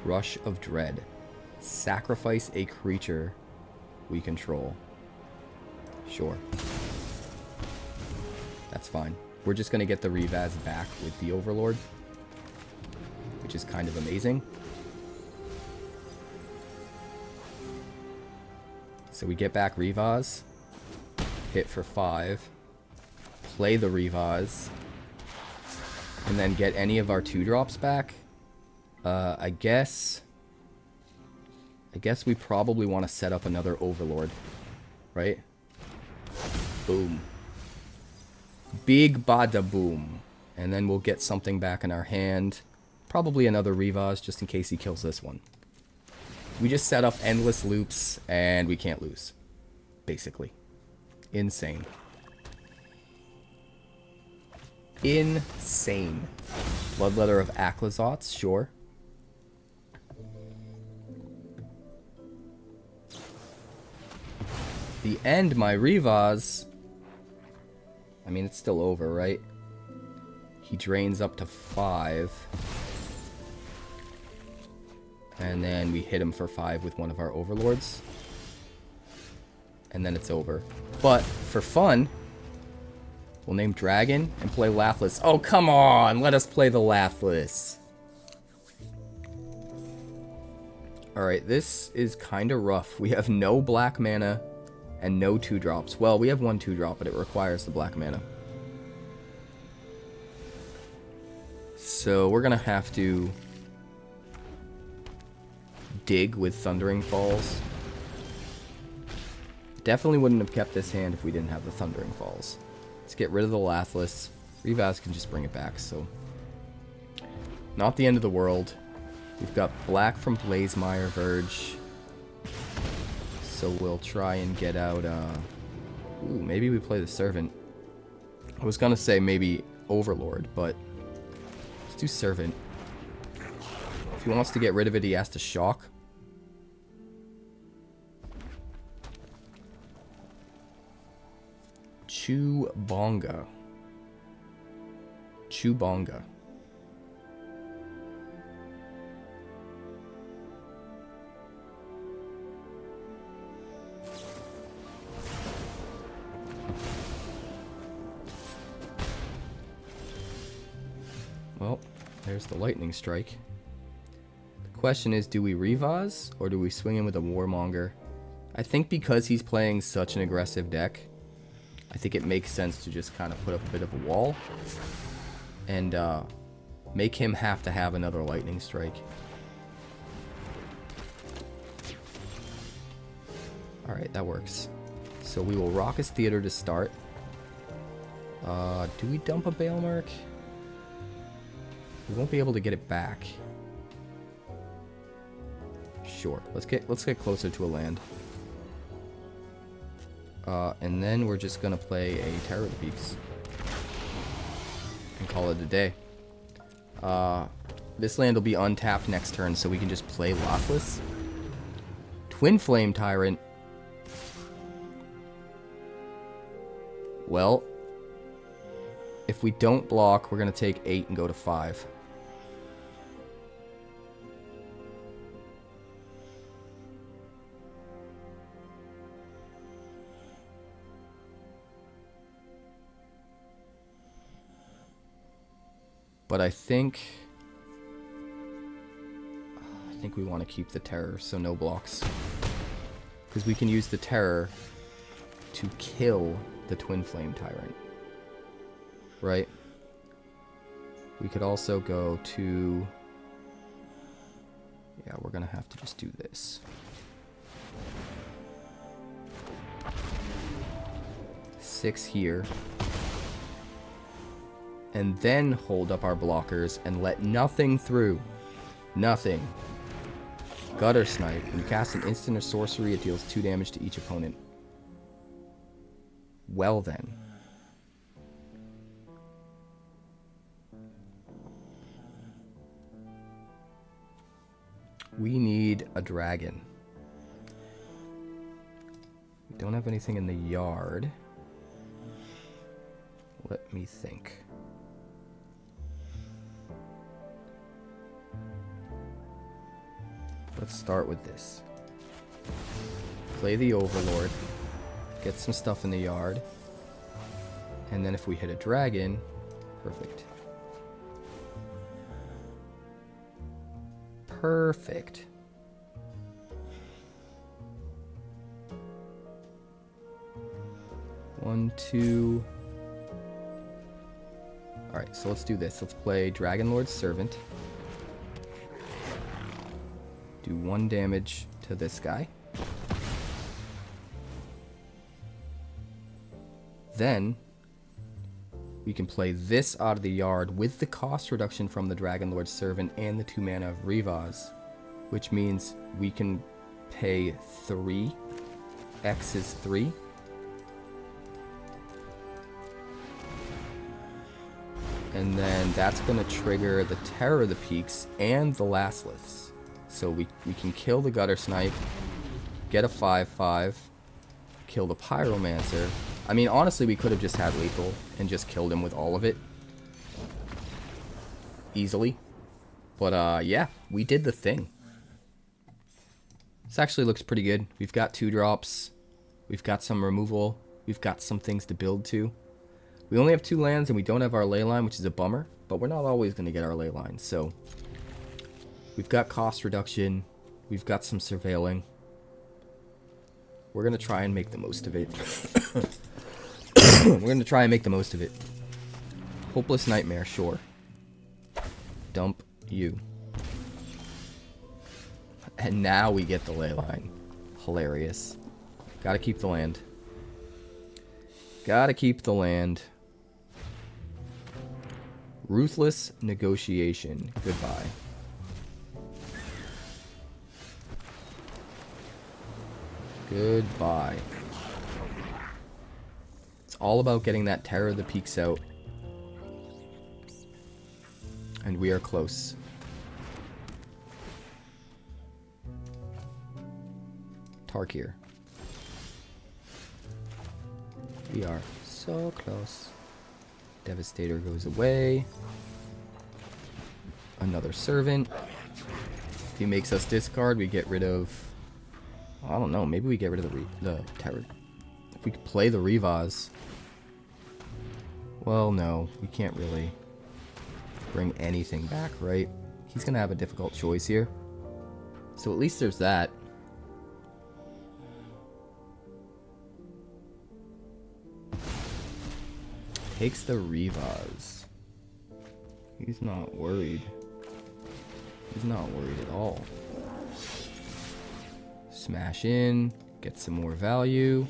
Speaker 3: Rush of Dread. Sacrifice a creature we control. Sure. That's fine. We're just going to get the Rivaz back with the Overlord, which is kind of amazing. So we get back Rivaz, hit for 5, play the Rivaz, and then get any of our 2-drops back. I guess we probably want to set up another Overlord, right? Boom. Big bada boom. And then we'll get something back in our hand. Probably another Rivaz, just in case he kills this one. We just set up endless loops, and we can't lose. Basically. Insane. Insane. Bloodletter of 𝐒𝐿𝐴𝐻, sure. The end, my Rivaz. I mean, it's still over, right? He drains up to 5. And then we hit him for 5 with one of our Overlords. And then it's over. But, for fun, we'll name Dragon and play Lathliss. Oh, come on! Let us play the Lathliss. Alright, this is kind of rough. We have no black mana and no 2-drops. Well, we have one 2-drop, but it requires the black mana. So we're going to have to dig with Thundering Falls. Definitely wouldn't have kept this hand if we didn't have the Thundering Falls. Let's get rid of the Lathliss. Rivaz can just bring it back, so not the end of the world. We've got black from Blazemire Verge. So we'll try and get out, ooh, maybe we play the Servant. I was gonna say maybe Overlord, but let's do Servant. If he wants to get rid of it, he has to shock. Chewbonga. Chewbonga. Well, there's the lightning strike. The question is, do we Rivaz or do we swing in with a Warmonger? I think because he's playing such an aggressive deck, I think it makes sense to just kind of put up a bit of a wall and make him have to have another lightning strike. Alright, that works. So we will Raucous Theater to start. Do we dump a Balemurk? We won't be able to get it back. Sure. Let's get closer to a land. And then we're just gonna play a Terror of the Peaks and call it a day. This land will be untapped next turn, so we can just play Lathliss. Twin Flame Tyrant. Well, if we don't block, we're gonna take 8 and go to 5. But I think we want to keep the Terror, so no blocks. Because we can use the Terror to kill the Twin Flame Tyrant. Right? We could also go to... Yeah, we're going to have to just do this. Six here. And then hold up our blockers and let nothing through. Nothing. Gutter Snipe. When you cast an instant or sorcery, it deals 2 damage to each opponent. Well then. We need a dragon. We don't have anything in the yard. Let me think. Let's start with this. Play the Overlord. Get some stuff in the yard. And then if we hit a dragon, perfect. Perfect. 1, 2. Alright, so let's do this. Let's play Dragonlord's Servant. Do 1 damage to this guy. Then we can play this out of the yard with the cost reduction from the Dragonlord's Servant and the 2 mana of Rivaz, which means we can pay 3. X is 3. And then that's going to trigger the Terror of the Peaks and the Lathliss. So we can kill the Gutter Snipe, get a 5/5, kill the Pyromancer. I mean, honestly, we could have just had lethal and just killed him with all of it. Easily. But, yeah, we did the thing. This actually looks pretty good. We've got 2 drops. We've got some removal. We've got some things to build to. We only have 2 lands and we don't have our Leyline, which is a bummer. But we're not always going to get our Leyline. So, we've got cost reduction. We've got some surveilling. We're going to try and make the most of it. We're going to try and make the most of it. Hopeless Nightmare, sure. Dump you. And now we get the Leyline. Hilarious. Gotta keep the land. Gotta keep the land. Ruthless Negotiation. Goodbye. Goodbye. It's all about getting that Terror of the Peaks out. And we are close. Tarkir. We are so close. Devastator goes away. Another Servant. If he makes us discard, we get rid of... I don't know, maybe we get rid of the Terror. If we could play the Rivaz. Well, no, we can't really bring anything back, right? He's gonna have a difficult choice here. So at least there's that. Takes the Rivaz. He's not worried. He's not worried at all. Smash in, get some more value.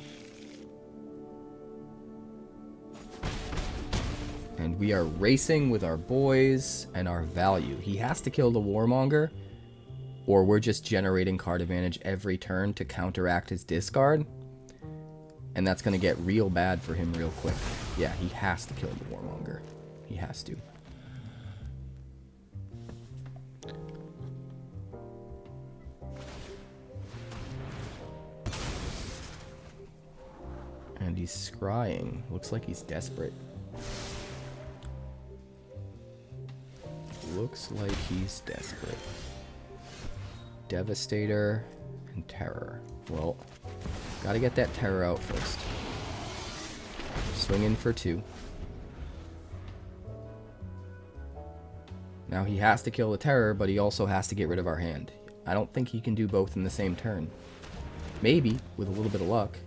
Speaker 3: And we are racing with our boys and our value. He has to kill the Warmonger, or we're just generating card advantage every turn to counteract his discard. And that's going to get real bad for him real quick. Yeah, he has to kill the Warmonger. He has to. And he's scrying. Looks like he's desperate. Looks like he's desperate. Devastator and Terror. Well, gotta get that Terror out first. Swing in for 2. Now he has to kill the Terror, but he also has to get rid of our hand. I don't think he can do both in the same turn. Maybe, with a little bit of luck.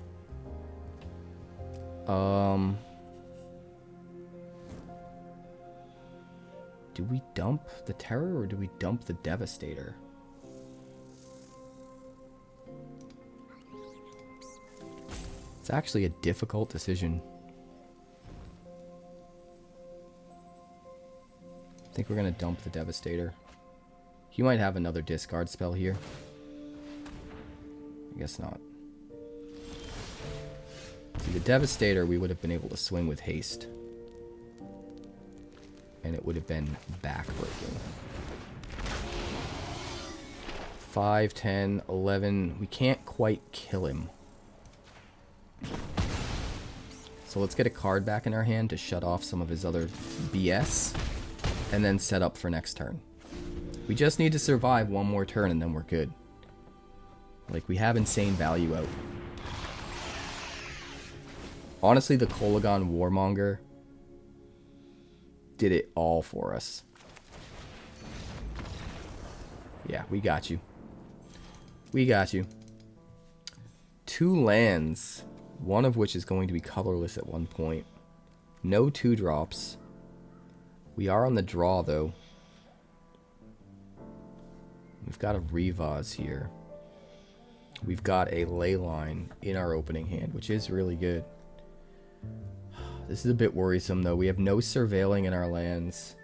Speaker 3: Do we dump the Terror or do we dump the Devastator? It's actually a difficult decision. I think we're going to dump the Devastator. He might have another discard spell here. I guess not. See, the Devastator we would have been able to swing with haste. And it would have been backbreaking. 5, 10, 11. We can't quite kill him. So let's get a card back in our hand to shut off some of his other BS. And then set up for next turn. We just need to survive one more turn and then we're good. Like, we have insane value out. Honestly, the Kolaghan Warmonger did it all for us. Yeah, we got you. We got you. 2 lands. one of which is going to be colorless at one point. No 2-drops. We are on the draw, though. We've got a Rivaz here. We've got a Leyline in our opening hand, which is really good. This is a bit worrisome, though. We have no surveilling in our lands.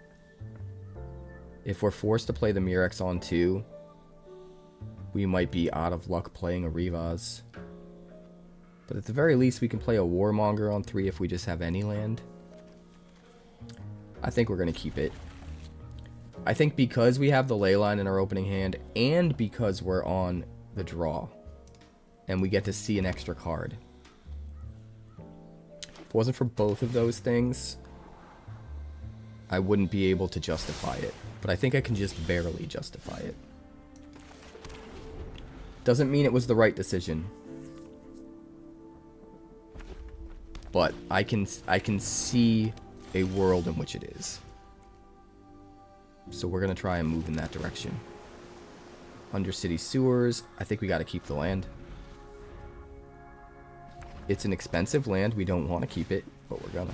Speaker 3: If we're forced to play the Murex on 2, we might be out of luck playing a Rivaz. But at the very least, we can play a Warmonger on 3 if we just have any land. I think we're going to keep it. I think because we have the Leyline in our opening hand, and because we're on the draw, and we get to see an extra card. If it wasn't for both of those things, I wouldn't be able to justify it. But I think I can just barely justify it. Doesn't mean it was the right decision. But I can see a world in which it is. So we're going to try and move in that direction. Undercity Sewers. I think we got to keep the land. It's an expensive land. We don't want to keep it, but we're gonna.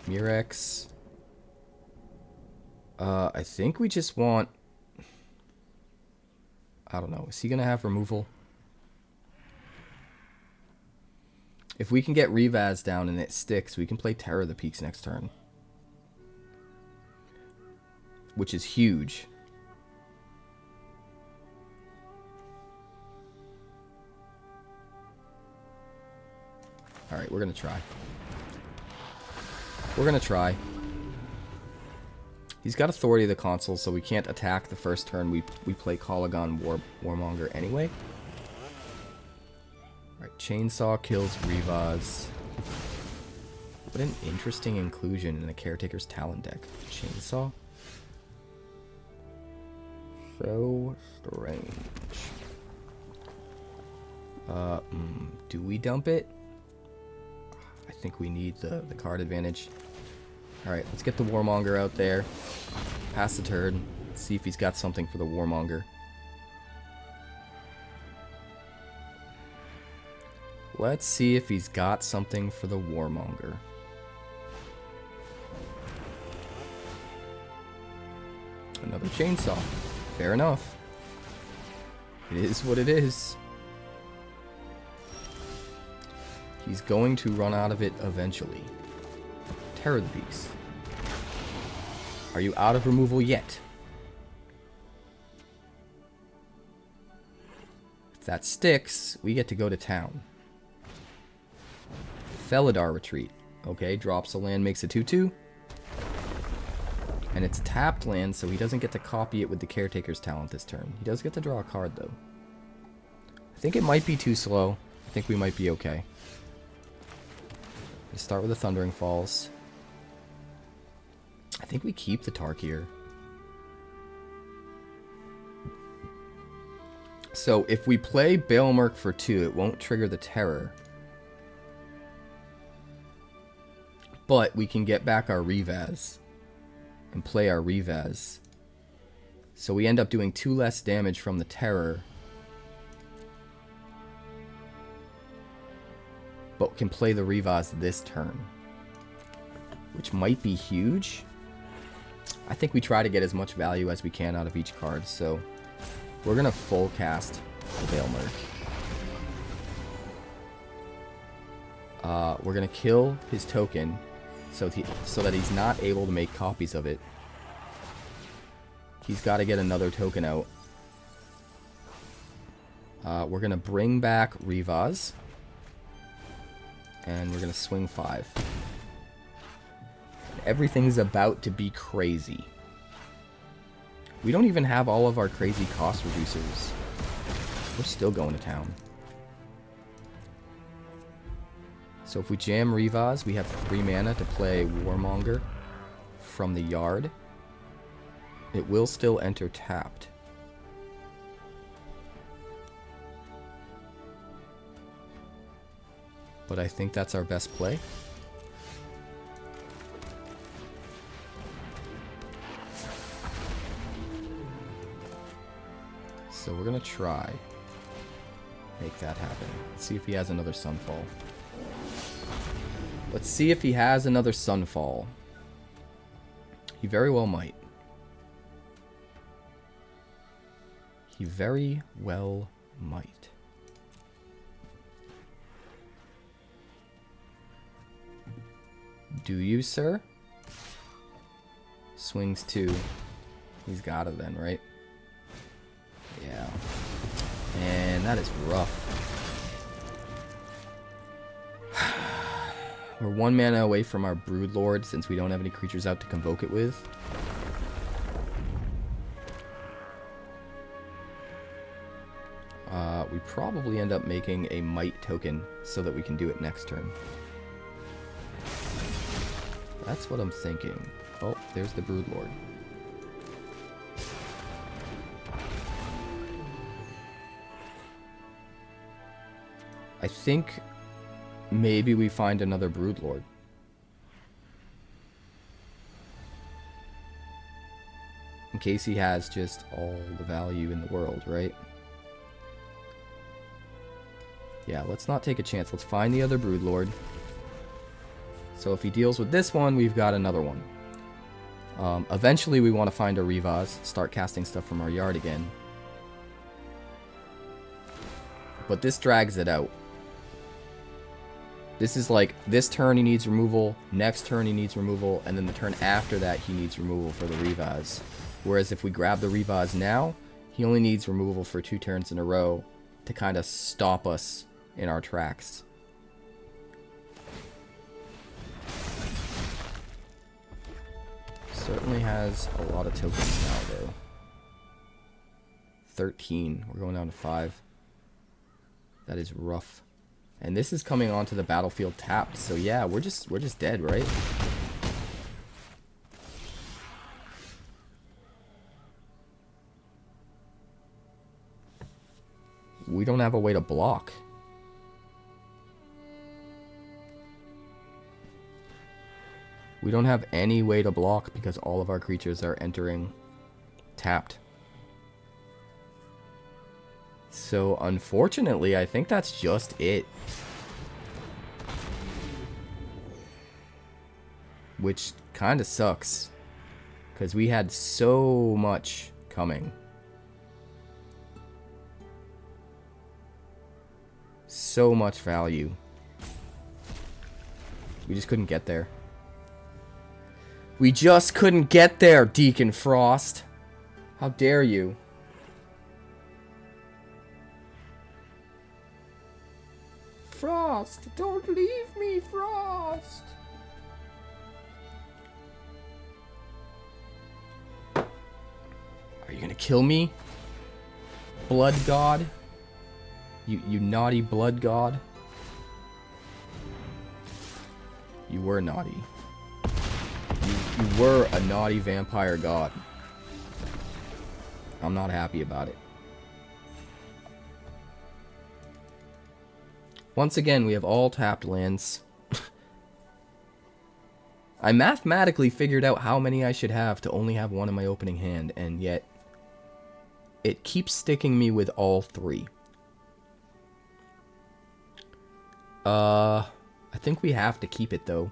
Speaker 3: Murex. I think we just want... I don't know. Is he going to have removal? If we can get Rivaz down and it sticks, we can play Terror of the Peaks next turn. Which is huge. Alright, we're going to try. We're going to try. He's got Authority of the Console, so we can't attack the first turn. We play Kolaghan Warmonger anyway. Alright, Chainsaw kills Rivaz. What an interesting inclusion in a Caretaker's Talon deck. Chainsaw? So strange. Do we dump it? I think we need the card advantage. Alright, let's get the Warmonger out there. Pass the turn. See if he's got something for the Warmonger. Let's see if he's got something for the Warmonger. Another Chainsaw. Fair enough. It is what it is. He's going to run out of it eventually. Terror the Peaks. Are you out of removal yet? If that sticks, we get to go to town. Felidar Retreat. Okay, drops a land, makes a 2/2. And it's a tapped land, so he doesn't get to copy it with the Caretaker's Talent this turn. He does get to draw a card, though. I think it might be too slow. I think we might be okay. Let's start with the Thundering Falls. I think we keep the Tarkir. So if we play Balemurk for 2, it won't trigger the Terror. But we can get back our Rivaz. And play our Rivaz. So we end up doing 2 less damage from the Terror. But can play the Rivaz this turn. Which might be huge. I think we try to get as much value as we can out of each card, so we're going to full cast the Balemurk. We're going to kill his token so that he's not able to make copies of it. He's got to get another token out. We're going to bring back Rivaz. And we're going to swing 5. Everything's about to be crazy. We don't even have all of our crazy cost reducers. We're still going to town. So if we jam Rivaz, we have 3 mana to play Warmonger from the yard. It will still enter tapped. But I think that's our best play. So we're going to try. make that happen. Let's see if he has another Sunfall. Let's see if he has another Sunfall. He very well might. He very well might. Do you, sir? Swings 2. He's got it then, right? Yeah. And that is rough. We're 1 mana away from our Broodlord since we don't have any creatures out to convoke it with. We probably end up making a Might token so that we can do it next turn. That's what I'm thinking. Oh, there's the Broodlord. I think maybe we find another Broodlord. In case he has just all the value in the world, right? Yeah, let's not take a chance. Let's find the other Broodlord. So if he deals with this one, we've got another one. Eventually we want to find a Rivaz, start casting stuff from our yard again. But this drags it out. This is like, this turn he needs removal, next turn he needs removal, and then the turn after that he needs removal for the Rivaz. Whereas if we grab the Rivaz now, he only needs removal for 2 turns in a row to kind of stop us in our tracks. Certainly has a lot of tokens now, though. 13. We're going down to 5. That is rough. And this is coming onto the battlefield tapped, so yeah, we're just dead, right? We don't have a way to block. We don't have any way to block because all of our creatures are entering tapped. So, unfortunately, I think that's just it. Which kind of sucks. Because we had so much coming. So much value. We just couldn't get there. We just couldn't get there, Deacon Frost. How dare you? Frost, don't leave me, Frost. Are you gonna kill me? Blood God? You naughty blood god? You were naughty. You were a naughty vampire god. I'm not happy about it. Once again, we have all tapped lands. I mathematically figured out how many I should have to only have one in my opening hand, and yet it keeps sticking me with all 3. I think we have to keep it, though.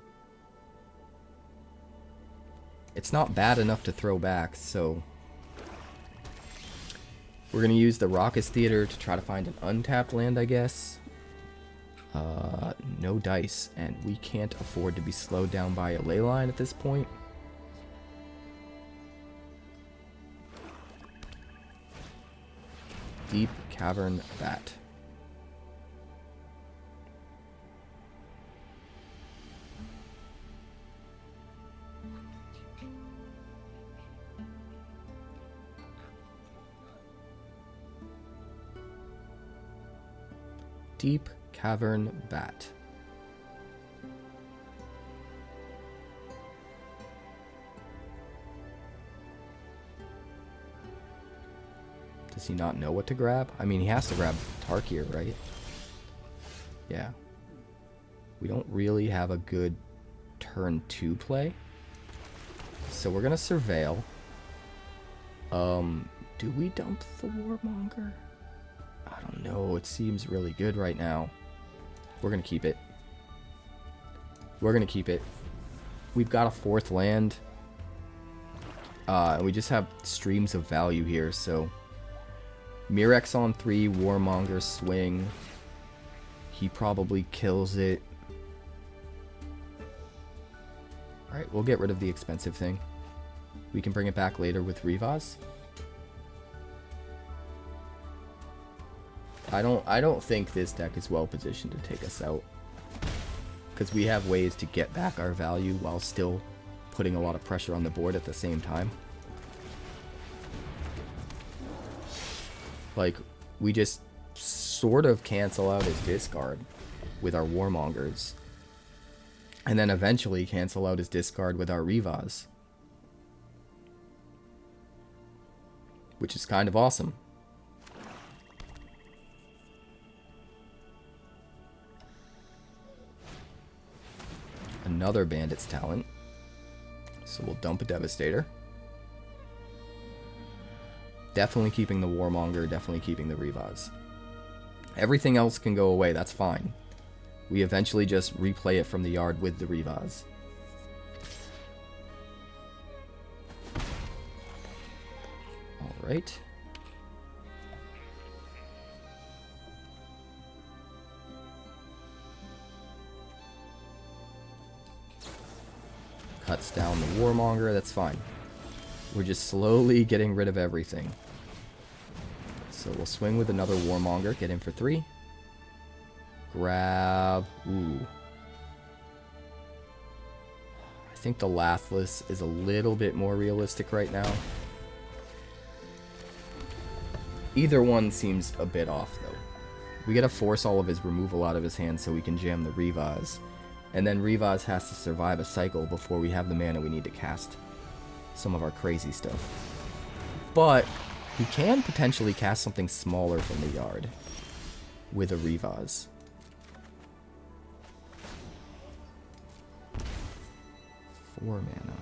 Speaker 3: It's not bad enough to throw back, so we're going to use the Raucous Theater to try to find an untapped land, I guess. No dice, and we can't afford to be slowed down by a Leyline at this point. Deep Cavern Bat. Deep Cavern Bat. Does he not know what to grab? I mean, he has to grab Tarkir, right? Yeah. We don't really have a good turn 2 play. So we're going to Surveil. Do we dump the Warmonger? I don't know. It seems really good right now. We're going to keep it. We're going to keep it. We've got a 4th land. And we just have streams of value here, so... Mirrex on 3, Warmonger swing. He probably kills it. Alright, we'll get rid of the expensive thing. We can bring it back later with Rivaz. I don't think this deck is well positioned to take us out. Because we have ways to get back our value while still putting a lot of pressure on the board at the same time. Like, we just sort of cancel out his discard with our Warmongers. And then eventually cancel out his discard with our Rivaz. Which is kind of awesome. Another Bandit's Talent. So we'll dump a Devastator. Definitely keeping the Warmonger, definitely keeping the Rivaz. Everything else can go away, that's fine. We eventually just replay it from the yard with the Rivaz. Alright. Cuts down the Warmonger, that's fine. We're just slowly getting rid of everything. So we'll swing with another Warmonger, get in for 3. Grab... Ooh. I think the Lathliss is a little bit more realistic right now. Either one seems a bit off, though. We gotta force all of his removal out of his hand so we can jam the Rivaz. And then Rivaz has to survive a cycle before we have the mana we need to cast some of our crazy stuff. But we can potentially cast something smaller from the yard with a Rivaz. Four mana.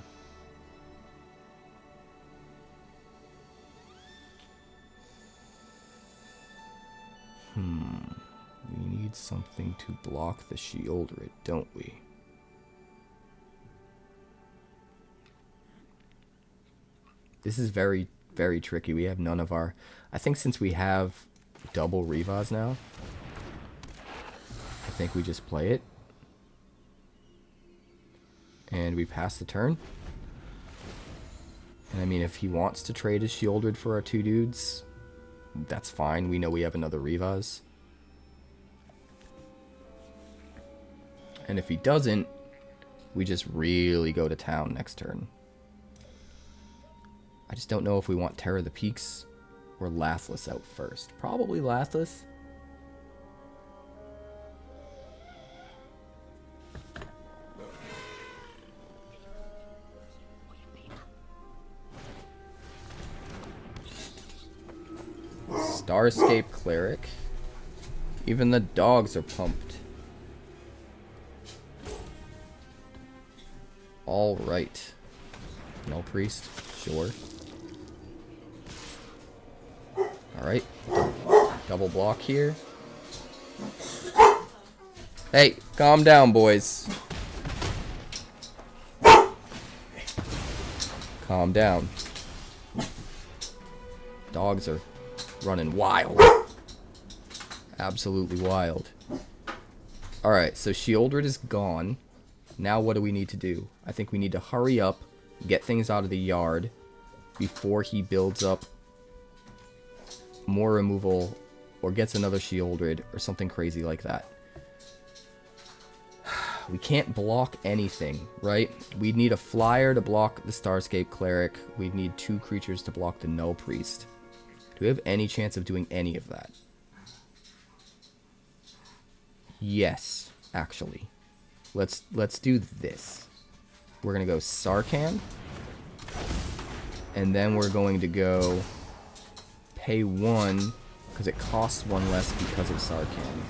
Speaker 3: We need something to block the Sheoldred, don't we? This is very, very tricky. We have none of our... I think since we have double Rivaz now, I think we just play it. And we pass the turn. And I mean, if he wants to trade his Sheoldred for our 2 dudes, that's fine. We know we have another Rivaz. And if he doesn't, we just really go to town next turn. I just don't know if we want Terror of the Peaks or Lathliss out first. Probably Lathliss. Starscape Cleric. Even the dogs are pumped. Alright. Null Priest, sure. Alright. Double block here. Hey, calm down, boys. Calm down. Dogs are running wild. Absolutely wild. Alright, so Sheoldred is gone. Now what do we need to do? I think we need to hurry up, get things out of the yard before he builds up more removal or gets another Sheoldred or something crazy like that. We can't block anything, right? We'd need a flyer to block the Starscape Cleric. We'd need 2 creatures to block the Null Priest. Do we have any chance of doing any of that? Yes, actually. Let's do this. We're gonna go Sarkhan. And then we're going to go pay 1 because it costs 1 less because of Sarkhan.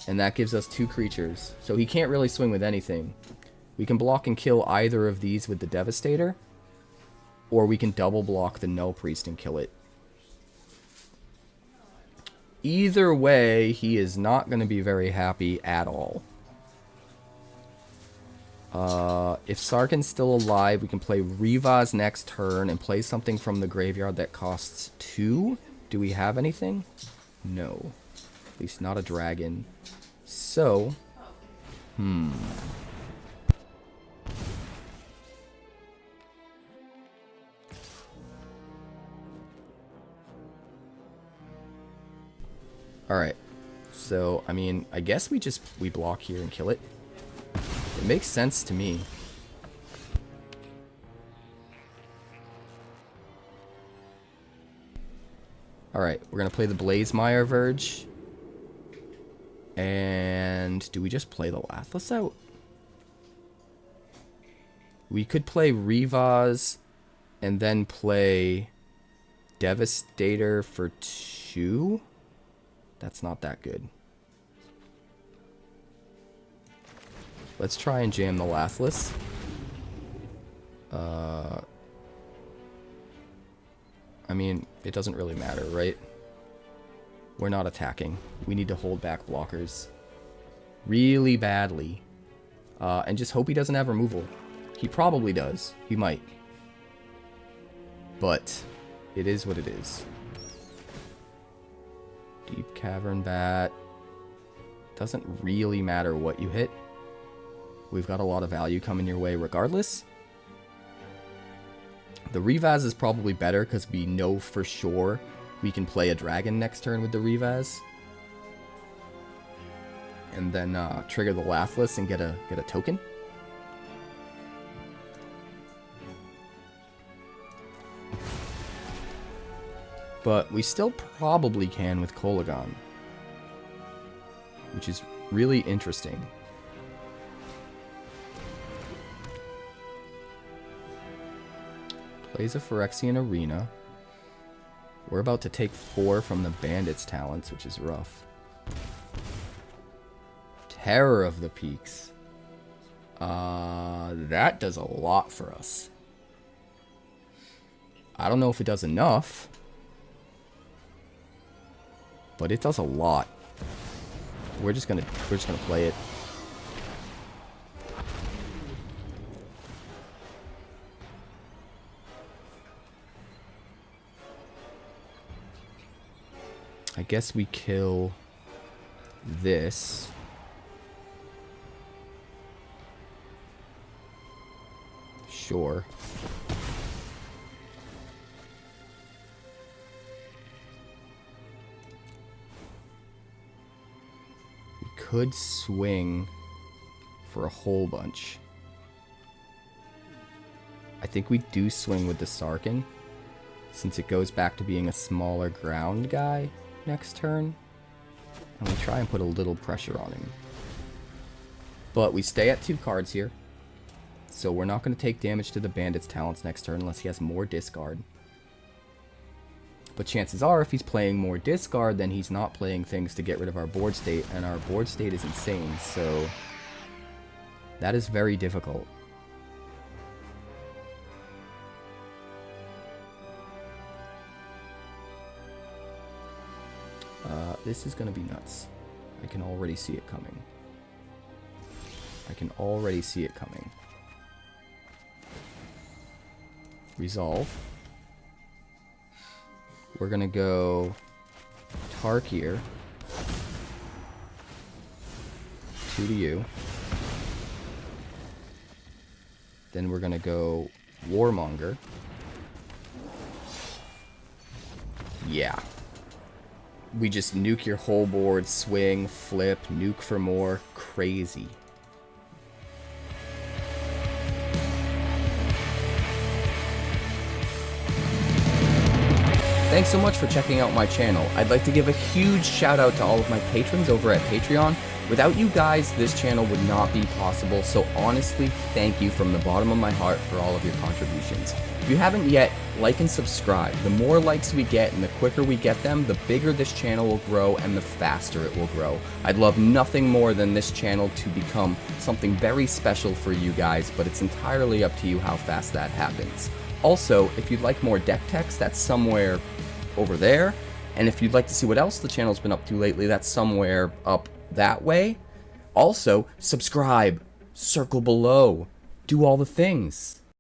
Speaker 3: And that gives us 2 creatures. So he can't really swing with anything. We can block and kill either of these with the Devastator. Or we can double block the Null Priest and kill it. Either way, he is not going to be very happy at all. If Sarkhan's still alive, we can play Rivaz next turn and play something from the graveyard that costs 2. Do we have anything? No. At least not a dragon. So, Alright. So, I mean, I guess we block here and kill it. It makes sense to me. Alright, we're going to play the Blazemire Verge. And do we just play the Lathliss out? We could play Rivaz and then play Devastator for 2. That's not that good. Let's try and jam the Lathliss. I mean, it doesn't really matter, right? We're not attacking. We need to hold back blockers really badly. And just hope he doesn't have removal. He probably does. He might. But it is what it is. Deep Cavern Bat. Doesn't really matter what you hit. We've got a lot of value coming your way regardless. The Rivaz is probably better because we know for sure we can play a dragon next turn with the Rivaz. And then trigger the Lathliss and get a token. But we still probably can with Kolaghan, which is really interesting. Plays a Phyrexian Arena. We're about to take 4 from the Bandit's talents, which is rough. Terror of the Peaks. That does a lot for us. I don't know if it does enough, but it does a lot. We're just gonna play it. I guess we kill this. Sure. We could swing for a whole bunch. I think we do swing with the Sarkhan, since it goes back to being a smaller ground guy next turn. And we try and put a little pressure on him. But we stay at 2 cards here. So we're not going to take damage to the Bandit's talents next turn unless he has more discard. But chances are, if he's playing more discard, then he's not playing things to get rid of our board state, and our board state is insane, so that is very difficult. This is going to be nuts. I can already see it coming. I can already see it coming. Resolve. We're going to go Tarkir. 2 to you. Then we're going to go Warmonger. Yeah. We just nuke your whole board, swing, flip, nuke for more. Crazy. Thanks so much for checking out my channel. I'd like to give a huge shout out to all of my patrons over at Patreon. Without you guys, this channel would not be possible, so honestly, thank you from the bottom of my heart for all of your contributions. If you haven't yet, like and subscribe. The more likes we get and the quicker we get them, the bigger this channel will grow and the faster it will grow. I'd love nothing more than this channel to become something very special for you guys, but it's entirely up to you how fast that happens. Also, if you'd like more deck text, that's somewhere over there. And if you'd like to see what else the channel's been up to lately, that's somewhere up that way. Also, subscribe, circle below, do all the things.